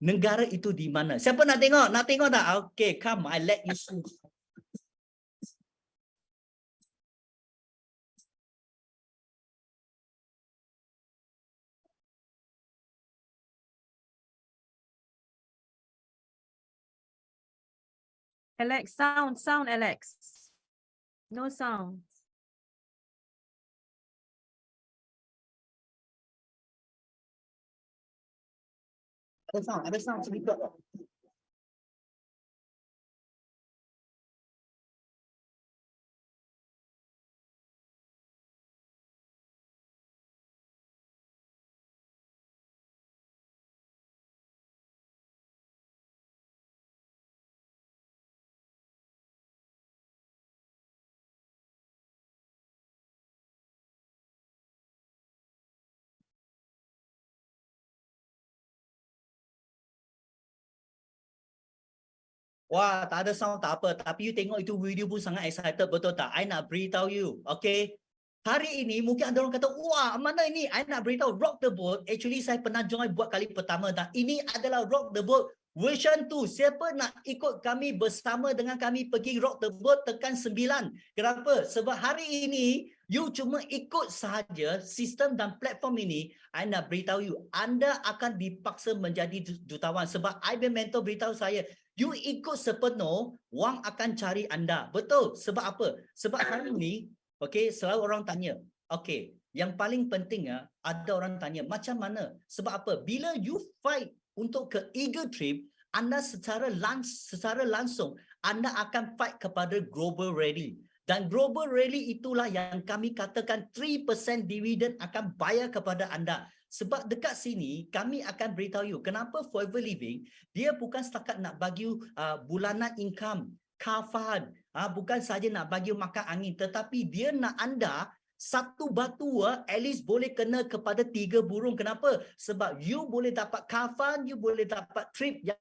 A: negara itu di mana. Siapa nak tengok? Nak tengok tak? Okay, come, I let you see.
B: Alex, sound, Alex. No sound.
A: Ada sound sedikit. Wah, tak ada sound tak apa. Tapi you tengok itu video pun sangat excited, betul tak? I nak beritahu you, okay? Hari ini mungkin ada orang kata, wah mana ini? I nak beritahu Rock the Boat. Actually saya pernah join buat kali pertama dan ini adalah Rock the Boat version 2. Siapa nak ikut kami bersama dengan kami pergi Rock the Boat, tekan 9. Kenapa? Sebab hari ini you cuma ikut sahaja sistem dan platform ini. I nak beritahu you, anda akan dipaksa menjadi jutawan. Sebab IBM Mentor beritahu saya, you ikut sepenuh, wang akan cari anda. Betul. Sebab apa? Sebab hari ini, okay, selalu orang tanya, okay, yang paling penting ada orang tanya, macam mana? Sebab apa? Bila you fight untuk ke Eagle Trip, anda secara langsung, anda akan fight kepada Global Rally. Dan Global Rally itulah yang kami katakan 3% dividen akan bayar kepada anda. Sebab dekat sini kami akan beritahu you kenapa Forever Living dia bukan setakat nak bagi bulanan income, car fund, bukan saja nak bagi makan angin, tetapi dia nak anda satu batu at least boleh kena kepada 3 burung. Kenapa? Sebab you boleh dapat car fund, you boleh dapat trip yang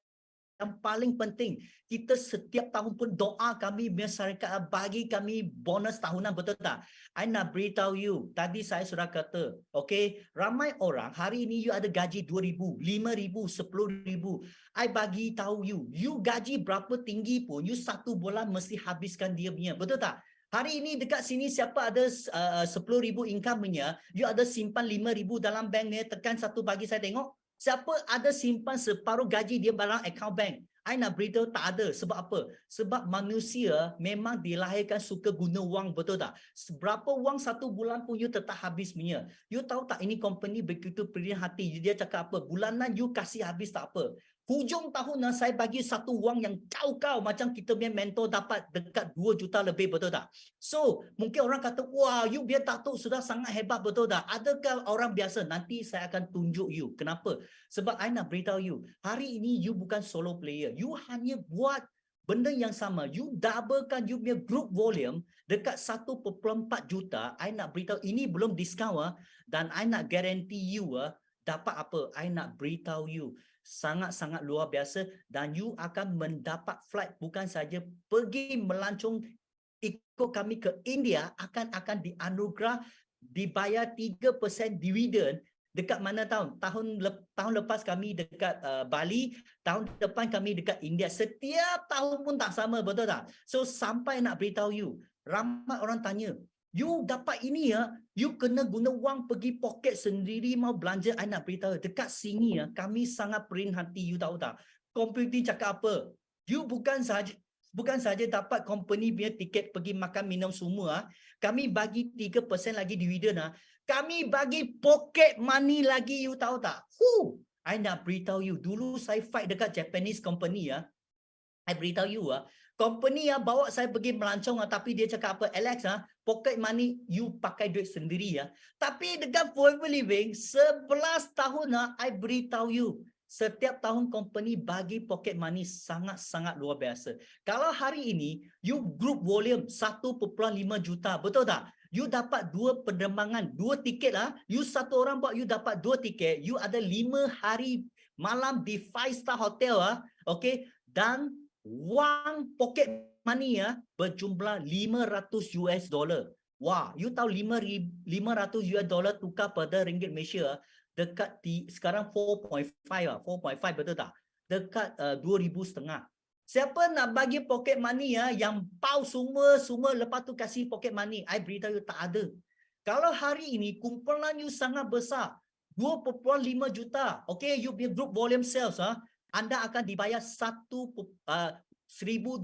A: paling penting, kita setiap tahun pun doa kami syarikat bagi kami bonus tahunan, betul tak? I nak beritahu you, tadi saya sudah kata, okay, ramai orang hari ini you ada gaji 2,000, 5,000, 10,000. I bagi tahu you gaji berapa tinggi pun, you satu bulan mesti habiskan dia punya, betul tak? Hari ini dekat sini siapa ada 10,000 income-nya, you ada simpan 5,000 dalam bank ni, tekan satu bagi saya tengok. Siapa ada simpan separuh gaji dia dalam account bank? I nak beritahu tak ada. Sebab apa? Sebab manusia memang dilahirkan suka guna wang, betul tak? Berapa wang satu bulan pun you tetap habis punya. You tahu tak ini company begitu pilih hati. Dia cakap apa? Bulanan you kasih habis tak apa. Hujung tahun saya bagi satu wang yang kau macam kita punya mentor dapat dekat 2 juta lebih, betul tak? So, mungkin orang kata, wah, you biar Datuk sudah sangat hebat, betul tak? Adakah orang biasa? Nanti saya akan tunjuk you. Kenapa? Sebab I nak beritahu you, hari ini you bukan solo player. You hanya buat benda yang sama. You doublekan you punya group volume dekat 1.4 juta. I nak beritahu, ini belum discount dan I nak guarantee you dapat apa? I nak beritahu you, sangat-sangat luar biasa dan you akan mendapat flight bukan saja pergi melancong ikut kami ke India, akan dianugerah dibayar 3% dividen. Dekat mana tahun? Tahun lepas kami dekat Bali, tahun depan kami dekat India. Setiap tahun pun tak sama, betul tak? So sampai nak beritahu you, ramai orang tanya, you dapat ini you kena guna wang pergi poket sendiri mau belanja. I nak beritahu dekat sini kami sangat perin hati, you tahu tak? Company cakap apa? You bukan saja dapat company punya tiket pergi makan minum semua, kami bagi 3% lagi dividen kami bagi pocket money lagi, you tahu tak? I nak beritahu you, dulu saya fight dekat Japanese company I beritahu you company bawa saya pergi melancong tapi dia cakap apa? Alex pocket money you pakai duit sendiri Tapi dekat Forever Living 11 tahun I beritahu you, setiap tahun company bagi pocket money sangat-sangat luar biasa. Kalau hari ini you group volume 1.5 juta, betul tak? You dapat 2 penerbangan, 2 tiket you satu orang buat you dapat 2 tiket, you ada 5 hari malam di 5-star hotel okay? Dan wang pocket money berjumlah $500. Wah, you tahu $500 tukar pada ringgit Malaysia dekat sekarang 4.5 betul tak? Dekat 2,500. Siapa nak bagi pocket money yang pau semua lepas tu kasih pocket money? I beritahu you tak ada. Kalau hari ini kumpulan you sangat besar, 2.5 juta, okay, you punya group volume sales anda akan dibayar 1 $1,200.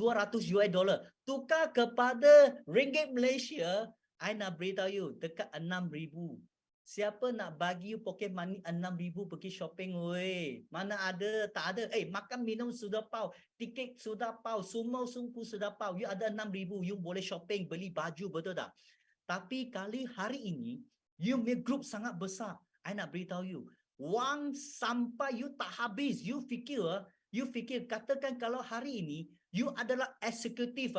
A: Tukar kepada ringgit Malaysia, I nak beritahu you, dekat 6,000. Siapa nak bagi you pocket money 6,000 pergi shopping, weh? Mana ada, tak ada. Makan minum sudah pau, tiket sudah pau, semua sumpu sudah pau. You ada 6,000, you boleh shopping, beli baju, betul tak? Tapi kali hari ini, you punya group sangat besar. I nak beritahu you, wang sampai you tak habis. You fikir, katakan kalau hari ini, you adalah eksekutif,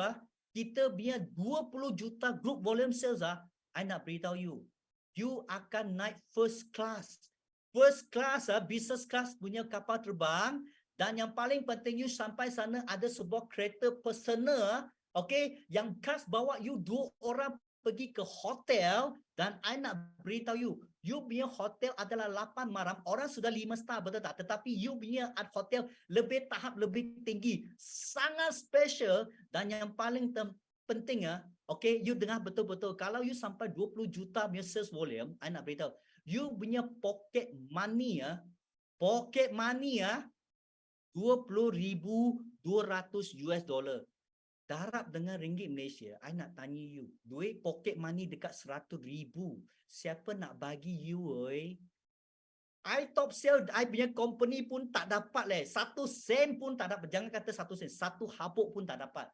A: kita punya 20 juta group volume sales, I nak beritahu you, you akan naik first class. First class, business class punya kapal terbang. Dan yang paling penting, you sampai sana ada sebuah kereta personal, okay, yang khas bawa you 2 orang pergi ke hotel. Dan I nak beritahu you, you punya hotel adalah 8 malam, orang sudah 5 star, betul tak? Tetapi you punya hotel lebih tahap lebih tinggi, sangat special. Dan yang paling penting, okay, you dengar betul-betul, kalau you sampai 20 juta punya sales volume, I nak beritahu, you punya pocket money, $20,200. Darab dengan ringgit Malaysia, I nak tanya you, duit pocket money dekat 100,000. Siapa nak bagi you, oi? I top sale, I punya company pun tak dapat 1 sen pun tak dapat. Jangan kata 1 sen, 1 habuk pun tak dapat.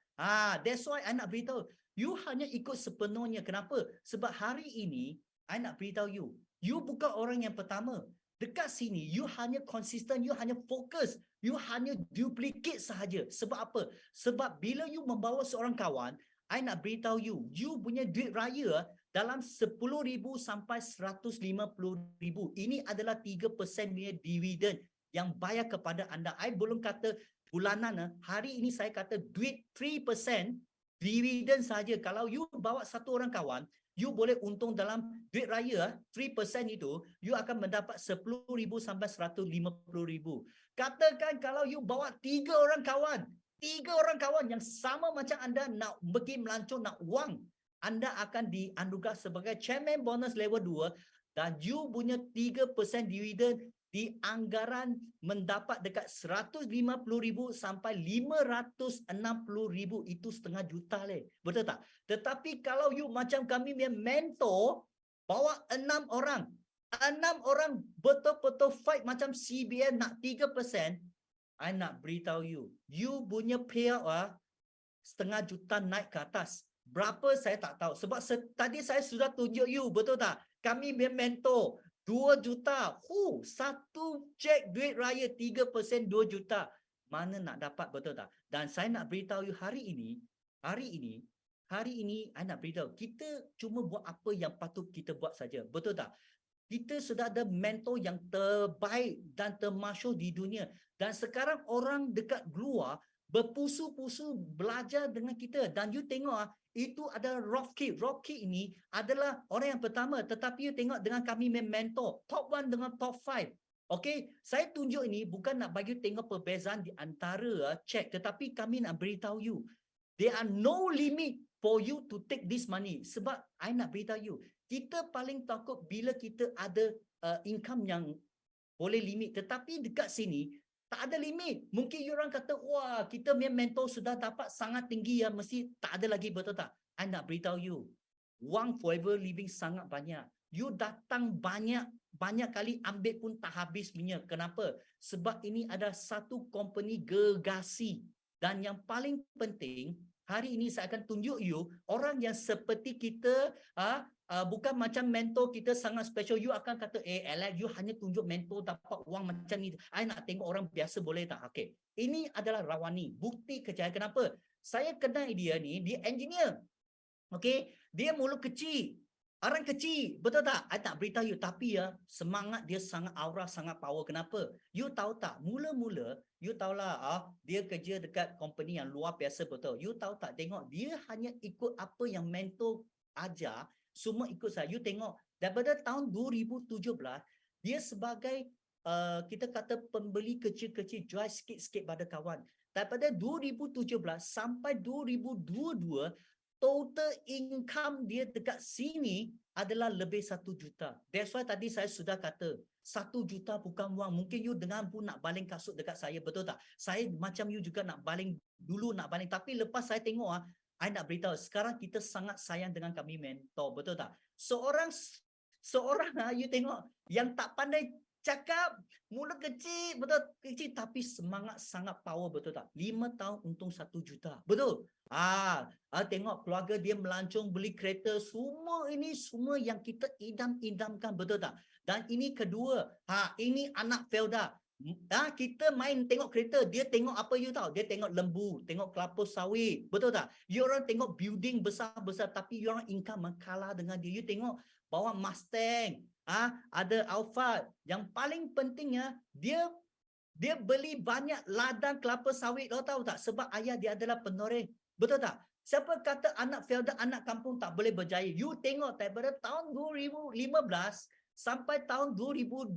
A: That's why I nak beritahu, you hanya ikut sepenuhnya. Kenapa? Sebab hari ini, I nak beritahu you, you bukan orang yang pertama. Dekat sini, you hanya konsisten, you hanya fokus, you hanya duplicate sahaja. Sebab apa? Sebab bila you membawa seorang kawan, I nak beritahu you, you punya duit raya dalam 10,000 sampai 150,000. Ini adalah 3% punya dividen yang bayar kepada anda. I belum kata bulanan, hari ini saya kata duit 3% dividen saja. Kalau you bawa satu orang kawan, you boleh untung dalam duit raya 3% itu, you akan mendapat 10,000 sampai 150,000. Katakan kalau you bawa 3 orang kawan yang sama macam anda nak pergi melancong, nak wang, anda akan dianugerah sebagai chairman bonus level 2 dan you punya 3% dividen di anggaran mendapat dekat 150,000 sampai 560,000, itu setengah juta betul tak? Tetapi kalau you macam kami punya mentor, bawa 6 orang betul-betul fight macam CBN nak 3%, I nak beritahu you, you punya payout setengah juta naik ke atas. Berapa saya tak tahu. Sebab tadi saya sudah tunjuk you, betul tak? Kami punya mentor 2 juta. Satu cek duit raya 3% 2 juta. Mana nak dapat, betul tak? Dan saya nak beritahu you hari ini, I nak beritahu, kita cuma buat apa yang patut kita buat saja. Betul tak? Kita sudah ada mentor yang terbaik dan termasyhur di dunia. Dan sekarang orang dekat luar berpusu-pusu belajar dengan kita. Dan you tengok, itu adalah Rocky. Rocky ini adalah orang yang pertama. Tetapi you tengok dengan kami mentor, top 1 dengan top 5. Okay, saya tunjuk ini bukan nak bagi you tengok perbezaan di antara cek. Tetapi kami nak beritahu you, there are no limit for you to take this money. Sebab I nak beritahu you, kita paling takut bila kita ada income yang boleh limit. Tetapi dekat sini, tak ada limit. Mungkin you orang kata, wah, kita punya mentor sudah dapat sangat tinggi, mesti tak ada lagi, betul tak? I nak beritahu you, wang forever living sangat banyak. You datang banyak kali, ambil pun tak habis punya. Kenapa? Sebab ini ada satu company gergasi. Dan yang paling penting, hari ini saya akan tunjuk you, orang yang seperti kita, bukan macam mentor kita sangat special. You akan kata, Alex, you hanya tunjuk mentor dapat wang macam ni. I nak tengok orang biasa boleh tak? Okay. Ini adalah Rawani. Bukti kejayaan. Kenapa? Saya kenal dia ni, dia engineer. Okay. Dia mulut kecil. Orang kecil. Betul tak? I tak beritahu you. Tapi semangat dia sangat aura, sangat power. Kenapa? You tahu tak? Mula-mula, you tahulah, dia kerja dekat company yang luar biasa, betul. You tahu tak? Tengok, dia hanya ikut apa yang mentor ajar. Semua ikut saya. You tengok, daripada tahun 2017, dia sebagai kita kata pembeli kecil-kecil, jual sikit-sikit pada kawan. Daripada 2017 sampai 2022, total income dia dekat sini adalah lebih 1 juta. That's why tadi saya sudah kata 1 juta bukan wang. Mungkin you dengar pun nak baling kasut dekat saya, betul tak? Saya macam you juga nak baling dulu, nak baling. Tapi lepas saya tengok I nak beritahu, sekarang kita sangat sayang dengan kami mentor, betul tak? Seorang you tengok yang tak pandai cakap, mulut kecil, betul kecil, tapi semangat sangat power, betul tak? 5 tahun untung 1 juta, betul? Tengok keluarga dia melancong beli kereta, semua ini semua yang kita idam-idamkan, betul tak? Dan ini kedua, ini anak Felda. Kita main tengok kereta, dia tengok apa you tahu? Dia tengok lembu, tengok kelapa sawit, betul tak? You orang tengok building besar-besar, tapi you orang income kalah dengan dia. You tengok bawa Mustang, ada Alphard. Yang paling pentingnya dia beli banyak ladang kelapa sawit, lo tahu tak? Sebab ayah dia adalah penoreh, betul tak? Siapa kata anak Felda, anak kampung tak boleh berjaya? You tengok daripada tahun 2015 sampai tahun 2022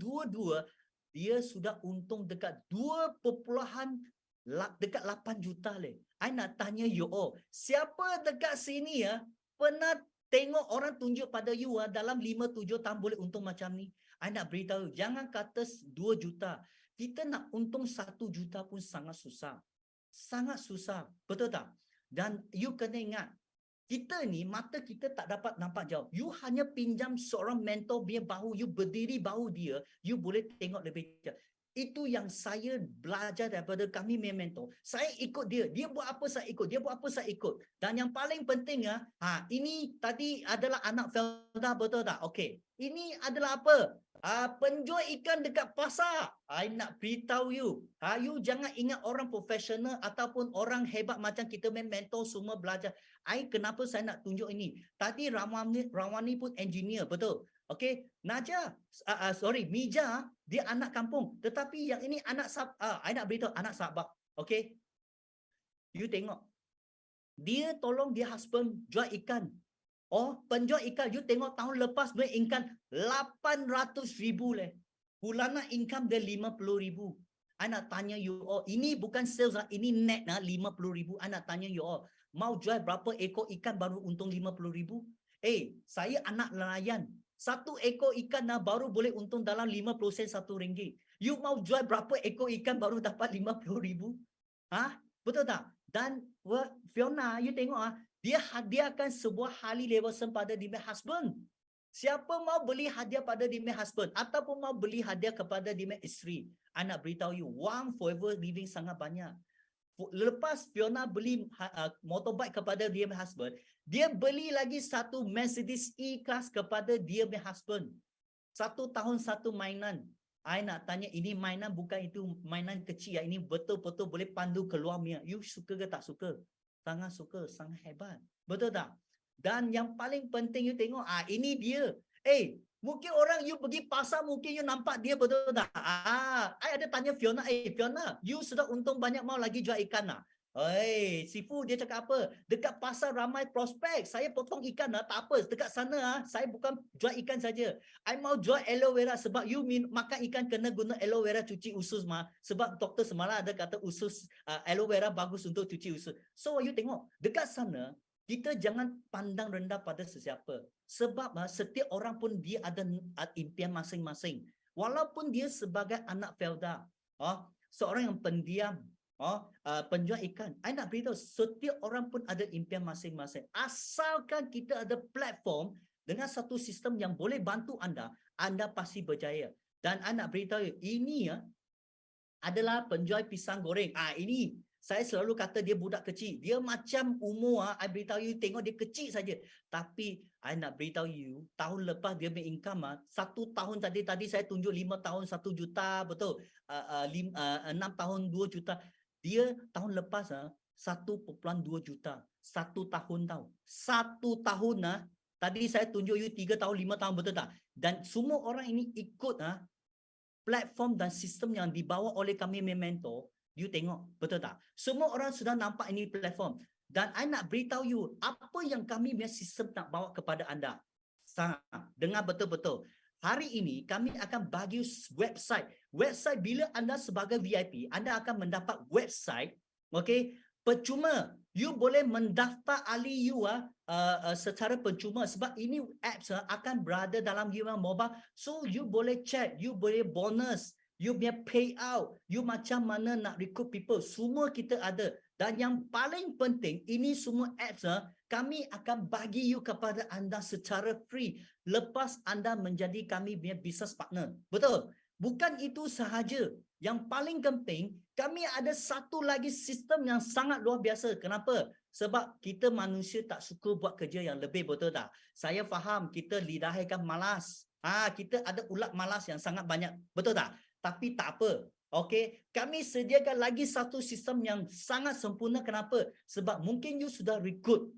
A: dia sudah untung dekat 2.8 juta leh. I nak tanya you siapa dekat sini pernah tengok orang tunjuk pada you dalam 5-7 tahun boleh untung macam ni? I nak beritahu, jangan kata 2 juta. Kita nak untung 1 juta pun sangat susah. Sangat susah. Betul tak? Dan you kena ingat, kita ni mata kita tak dapat nampak jauh. You hanya pinjam seorang mentor biar bahu you berdiri bahu dia, you boleh tengok lebih jauh. Itu yang saya belajar daripada kami mentor. Saya ikut dia. Dia buat apa saya ikut. Dia buat apa saya ikut. Dan yang paling penting ini tadi adalah anak Felda, betul tak? Okey. Ini adalah apa? Penjual ikan dekat pasar. I nak beritahu you. You jangan ingat orang profesional ataupun orang hebat macam kita mentor semua belajar. Kenapa saya nak tunjuk ini? Tadi Rawani pun engineer, betul? Okey, Naja, Mija, dia anak kampung. Tetapi yang ini anak I nak beritahu anak Sabah. Okey. You tengok. Dia tolong dia husband jual ikan. Penjual ikan, you tengok tahun lepas dia ikan 800,000 leh. Bulanan income dia 50,000. I nak tanya you ini bukan sales ini net 50,000. I nak tanya you mau jual berapa ekor ikan baru untung 50,000? Saya anak nelayan. 1 ekor ikan baru boleh untung dalam 50 sen RM1. You mau jual berapa ekor ikan baru dapat 50,000? Betul tak? Dan Fiona, you tengok dia hadiahkan sebuah Harley Davidson pada dia husband. Siapa mau beli hadiah pada dia husband ataupun mau beli hadiah kepada dia isteri? I nak beritahu you, wang forever living sangat banyak. Lepas Fiona beli motorbike kepada dia husband, dia beli lagi satu Mercedes E-Class kepada dia husband. 1 tahun 1 mainan. I nak tanya, ini mainan bukan itu mainan kecil ini betul-betul boleh pandu keluar Mia. You suka ke tak suka? Sangat suka, sangat hebat. Betul tak? Dan yang paling penting you tengok, ini dia. Mungkin orang you pergi pasar, mungkin you nampak dia, betul tak? I ada tanya Fiona, Fiona, you sudah untung banyak mau lagi jual ikan Sifu dia cakap apa? Dekat pasar ramai prospek. Saya potong ikan tak apa. Dekat sana saya bukan jual ikan saja. I mau jual aloe vera sebab you makan ikan kena guna aloe vera cuci usus sebab doktor semalam ada kata usus aloe vera bagus untuk cuci usus. So you tengok dekat sana kita jangan pandang rendah pada sesiapa. Sebab setiap orang pun dia ada impian masing-masing. Walaupun dia sebagai anak Felda, seorang yang pendiam, penjual ikan. I nak beritahu, setiap orang pun ada impian masing-masing. Asalkan kita ada platform dengan satu sistem yang boleh bantu anda, anda pasti berjaya. Dan I nak beritahu, ini adalah penjual pisang goreng. Ini saya selalu kata dia budak kecil. Dia macam umur, I beritahu you, tengok dia kecil saja. Tapi I nak beritahu you, tahun lepas dia punya income 1 tahun tadi saya tunjuk 5 tahun 1 juta, betul? 6 tahun 2 juta. Dia tahun lepas 1.2 juta. 1 tahun tahu. 1 tahun tadi saya tunjuk you 3 tahun, 5 tahun, betul tak? Dan semua orang ini ikut platform dan sistem yang dibawa oleh kami mentor. You tengok, betul tak? Semua orang sudah nampak ini platform. Dan I nak beritahu you, apa yang kami punya sistem nak bawa kepada anda. Dengar betul-betul. Hari ini kami akan bagi website. Website bila anda sebagai VIP, anda akan mendapat website, percuma. You boleh mendaftar ahli you secara percuma sebab ini apps akan berada dalam you mobile. So you boleh check, you boleh bonus, you punya payout, you macam mana nak recruit people, semua kita ada. Dan yang paling penting, ini semua apps kami akan bagi you kepada anda secara free lepas anda menjadi kami punya business partner. Betul? Bukan itu sahaja. Yang paling penting, kami ada satu lagi sistem yang sangat luar biasa. Kenapa? Sebab kita manusia tak suka buat kerja yang lebih, betul tak? Saya faham kita lidahkan malas. Kita ada ulat malas yang sangat banyak, betul tak? Tapi tak apa. Okey, kami sediakan lagi satu sistem yang sangat sempurna. Kenapa? Sebab mungkin you sudah recruit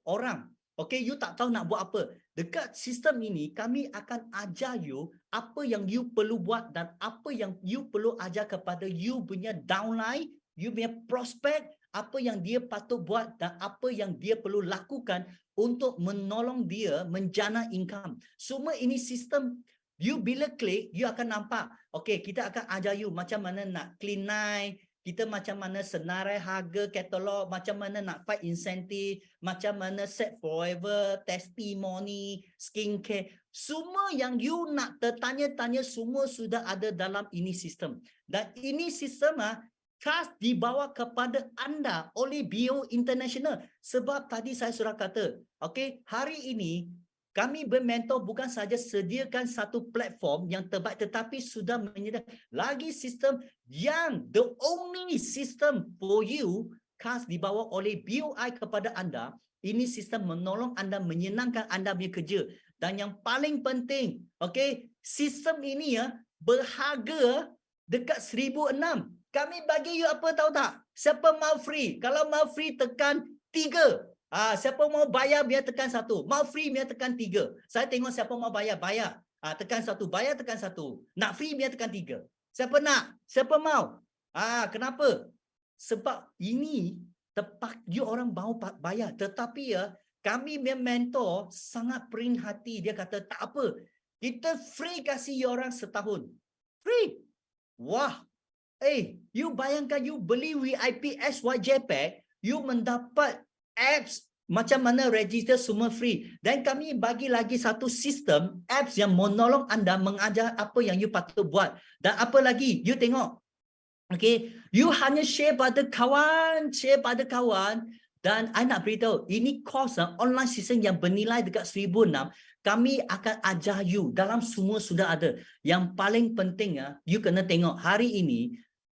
A: orang. Okey, you tak tahu nak buat apa. Dekat sistem ini, kami akan ajar you apa yang you perlu buat dan apa yang you perlu ajar kepada you punya downline, you punya prospect, apa yang dia patut buat dan apa yang dia perlu lakukan untuk menolong dia menjana income. Semua ini sistem. You bila klik, you akan nampak. Okey, kita akan ajar you macam mana nak clean line, kita macam mana senarai harga katalog, macam mana nak fight insentif, macam mana set forever, testimoni, skincare. Semua yang you nak tertanya-tanya semua sudah ada dalam ini sistem. Dan ini sistem khas dibawa kepada anda oleh BO International. Sebab tadi saya sudah kata, okey, hari ini kami bermentor bukan saja sediakan satu platform yang terbaik tetapi sudah menyediakan lagi sistem yang the only system for you khas dibawa oleh BOI kepada anda. Ini sistem menolong anda menyenangkan anda punya kerja. Dan yang paling penting, okey, sistem ini berharga dekat 1,006. Kami bagi you apa tahu tak? Siapa mau free? Kalau mau free tekan 3. Siapa mau bayar biar tekan 1. Mau free biar tekan 3. Saya tengok siapa mau bayar. Tekan 1. Bayar tekan 1. Nak free biar tekan 3. Siapa nak? Siapa mau? Kenapa? Sebab ini tepat you orang mau bayar. Tetapi kami mentor sangat perin hati. Dia kata tak apa. Kita free kasih you orang setahun. Free. Wah. You bayangkan you beli VIP SYJPack, you mendapat apps macam mana register semua free. Dan kami bagi lagi satu sistem apps yang menolong anda mengajar apa yang you patut buat. Dan apa lagi? You tengok. Okay, you hanya share pada kawan. Dan I nak beritahu, ini course online system yang bernilai dekat 1,006. Kami akan ajar you dalam semua sudah ada. Yang paling penting you kena tengok hari ini.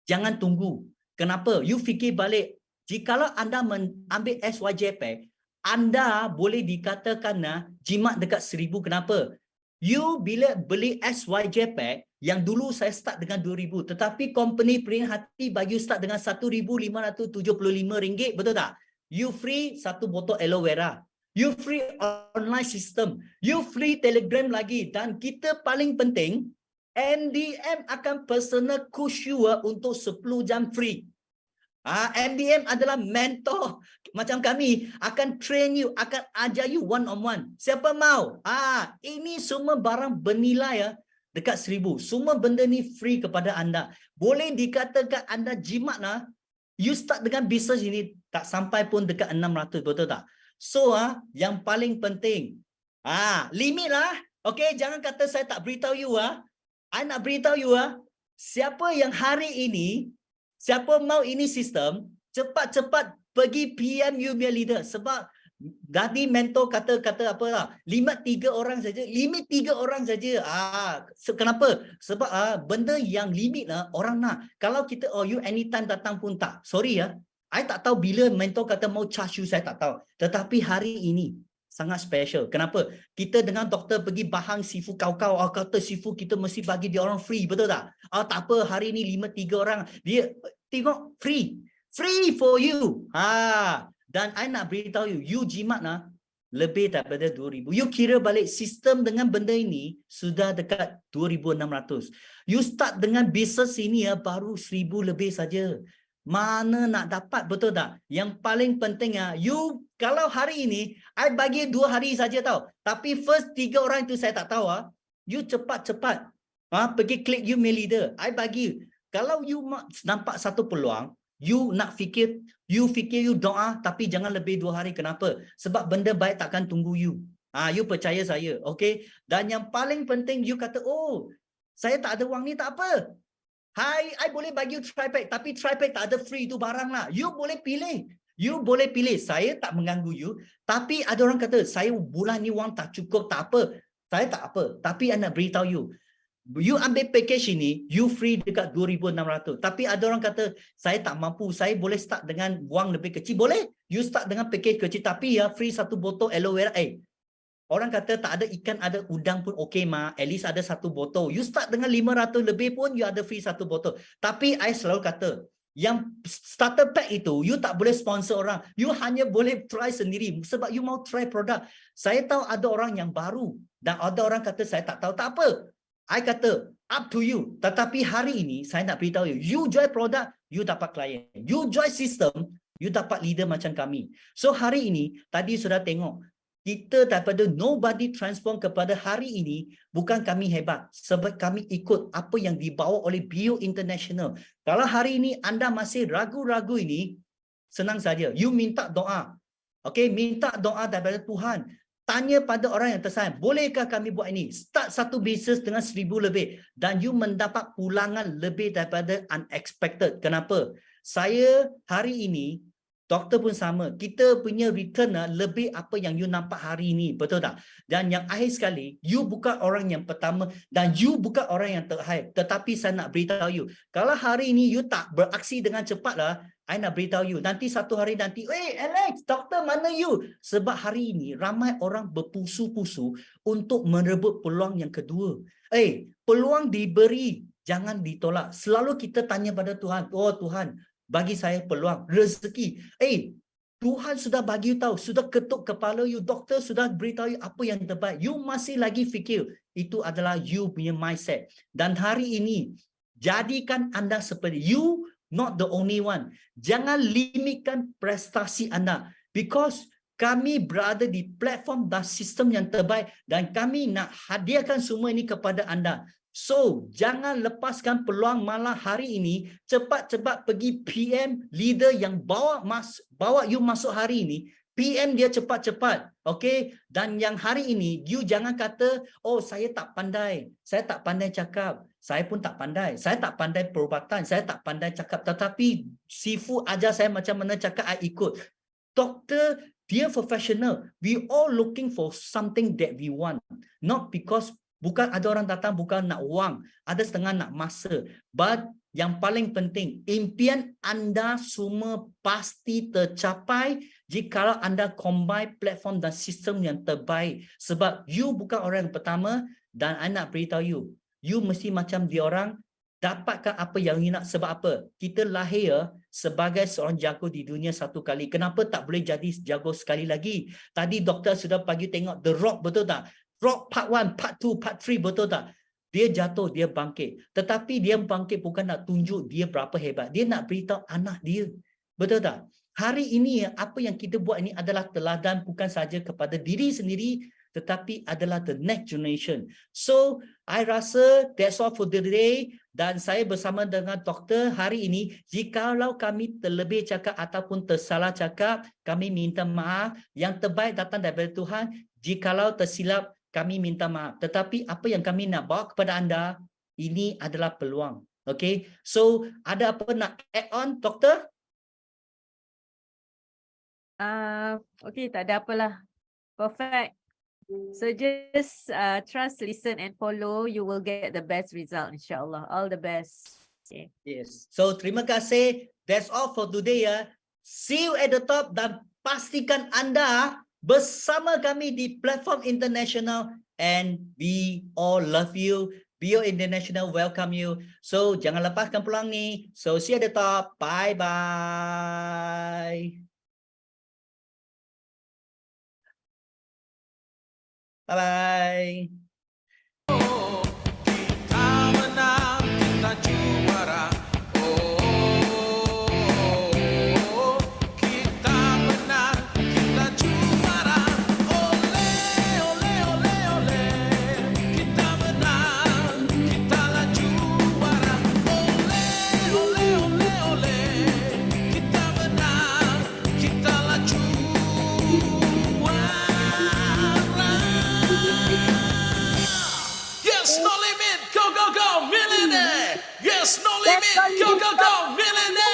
A: Jangan tunggu. Kenapa? You fikir balik. Jikalau anda mengambil SYJPack, anda boleh dikatakan jimat dekat 1,000. Kenapa? You bila beli SYJPack, yang dulu saya start dengan 2,000. Tetapi company perin hati bagi you start dengan RM1,575. Betul tak? You free satu botol aloe vera. You free online system. You free Telegram lagi. Dan kita paling penting, NDM akan personal coach you untuk 10 jam free. NDM adalah mentor macam kami, akan train you, akan ajar you one on one. Siapa mau? Ini semua barang bernilai dekat 1,000. Semua benda ni free kepada anda. Boleh dikatakan anda jimat you start dengan bisnes ini tak sampai pun dekat 600, betul tak? So yang paling penting limit lah. Okey, jangan kata saya tak beritahu you. I nak beritahu you siapa yang hari ini, siapa mau ini sistem, cepat-cepat pergi PM you punya leader. Sebab tadi mentor kata apa lah, limit 3 orang saja. Limit 3 orang saja. Kenapa? Sebab benda yang limit orang nak. Kalau kita you anytime datang pun tak. Sorry I tak tahu bila mentor kata mau charge you, saya tak tahu. Tetapi hari ini sangat special. Kenapa? Kita dengan doktor pergi bahang sifu kau-kau, kata sifu kita mesti bagi dia orang free, betul tak? Tak apa, hari ni 5-3 orang. Dia tengok free. Free for you. Dan I nak beritahu you jimat lebih daripada 2,000. You kira balik sistem dengan benda ini sudah dekat 2,600. You start dengan bisnes ini baru 1,000 lebih saja. Mana nak dapat, betul tak? Yang paling penting you kalau hari ini I bagi 2 hari saja tahu. Tapi first 3 orang itu saya tak tahu you cepat-cepat pergi klik you mail leader. I bagi. Kalau you nampak satu peluang, You nak fikir, you doa tapi jangan lebih 2 hari. Kenapa? Sebab benda baik takkan tunggu you. You percaya saya, okay? Dan yang paling penting, you kata, oh, saya tak ada wang ni, tak apa. Hai, I boleh bagi you tripod, tapi tripod tak ada free tu barang lah. You boleh pilih. You boleh pilih. Saya tak mengganggu you. Tapi ada orang kata, saya bulan ni wang tak cukup, tak apa. Saya tak apa. Tapi I nak beritahu you. You ambil package ini, you free dekat 2,600. Tapi ada orang kata, saya tak mampu. Saya boleh start dengan wang lebih kecil. Boleh. You start dengan package kecil. Tapi ya, free 1 botol aloe vera. Orang kata tak ada ikan, ada udang pun okey mah. At least ada 1 botol. You start dengan 500 lebih pun, you ada free 1 botol. Tapi I selalu kata, yang starter pack itu, you tak boleh sponsor orang. You hanya boleh try sendiri. Sebab you mau try produk. Saya tahu ada orang yang baru. Dan ada orang kata, saya tak tahu. Tak apa. I kata, up to you. Tetapi hari ini, saya nak beritahu you. You jual produk, you dapat klien. You jual sistem, you dapat leader macam kami. So hari ini, tadi sudah tengok. Kita daripada nobody transform kepada hari ini, bukan kami hebat. Sebab kami ikut apa yang dibawa oleh Bio International. Kalau hari ini anda masih ragu-ragu ini, senang saja. You minta doa. Okay, minta doa daripada Tuhan. Tanya pada orang yang tersayang, bolehkah kami buat ini? Start satu bisnes dengan 1,000 lebih. Dan you mendapat pulangan lebih daripada unexpected. Kenapa? Saya hari ini, doktor pun sama. Kita punya return lebih apa yang you nampak hari ini. Betul tak? Dan yang akhir sekali, you bukan orang yang pertama dan you bukan orang yang terakhir. Tetapi saya nak beritahu you, kalau hari ini you tak beraksi dengan cepatlah, I nak beritahu you, nanti satu hari nanti, Alex, doktor mana you? Sebab hari ini ramai orang berpusu-pusu untuk merebut peluang yang kedua. Peluang diberi, jangan ditolak. Selalu kita tanya pada Tuhan, oh Tuhan, bagi saya peluang, rezeki. Tuhan sudah bagi you tahu, sudah ketuk kepala you, doktor sudah beritahu you apa yang terbaik. You masih lagi fikir, itu adalah you punya mindset. Dan hari ini, jadikan anda seperti you, not the only one. Jangan limitkan prestasi anda. Because kami berada di platform dan sistem yang terbaik dan kami nak hadiahkan semua ini kepada anda. So, jangan lepaskan peluang, malah hari ini cepat-cepat pergi PM leader yang bawa you masuk hari ini. PM dia cepat-cepat, okay? Dan yang hari ini, you jangan kata, oh saya tak pandai cakap. Saya pun tak pandai. Saya tak pandai perubatan, saya tak pandai cakap. Tetapi Sifu ajar saya macam mana cakap, I ikut. Doktor, dia professional. We all looking for something that we want. Not because bukan ada orang datang bukan nak wang, ada setengah nak masa. But yang paling penting, impian anda semua pasti tercapai jika anda combine platform dan sistem yang terbaik. Sebab you bukan orang yang pertama dan I nak beritahu you, you mesti macam dia orang, dapatkan apa yang you nak. Sebab apa? Kita lahir sebagai seorang jago di dunia satu kali. Kenapa tak boleh jadi jago sekali lagi? Tadi doktor sudah bagi tengok The Rock, betul tak? Rock part 1, part 2, part 3, betul tak? Dia jatuh, dia bangkit. Tetapi dia bangkit bukan nak tunjuk dia berapa hebat. Dia nak beritahu anak dia. Betul tak? Hari ini, apa yang kita buat ini adalah teladan bukan saja kepada diri sendiri, tetapi adalah the next generation. So, I rasa that's all for today. Dan saya bersama dengan doktor hari ini, jikalau kami terlebih cakap ataupun tersalah cakap, kami minta maaf. Yang terbaik datang daripada Tuhan. Jikalau tersilap, kami minta maaf. Tetapi apa yang kami nak bawa kepada anda, ini adalah peluang. Okay? So, ada apa nak add on, doktor?
B: Okay, tak ada apalah. Perfect. So just trust, listen and follow. You will get the best result, insyaAllah. All the best. Okay.
A: Yes. So, terima kasih. That's all for today ya. See you at the top dan pastikan anda bersama kami di platform international and we all love you. Bio International welcome you. So jangan lepaskan peluang ni. So see you at the top. Bye bye. Bye bye.
H: Yes, no limit. Go, go, go. Millionaire. Yes, no limit. Go, go, go. Millionaire.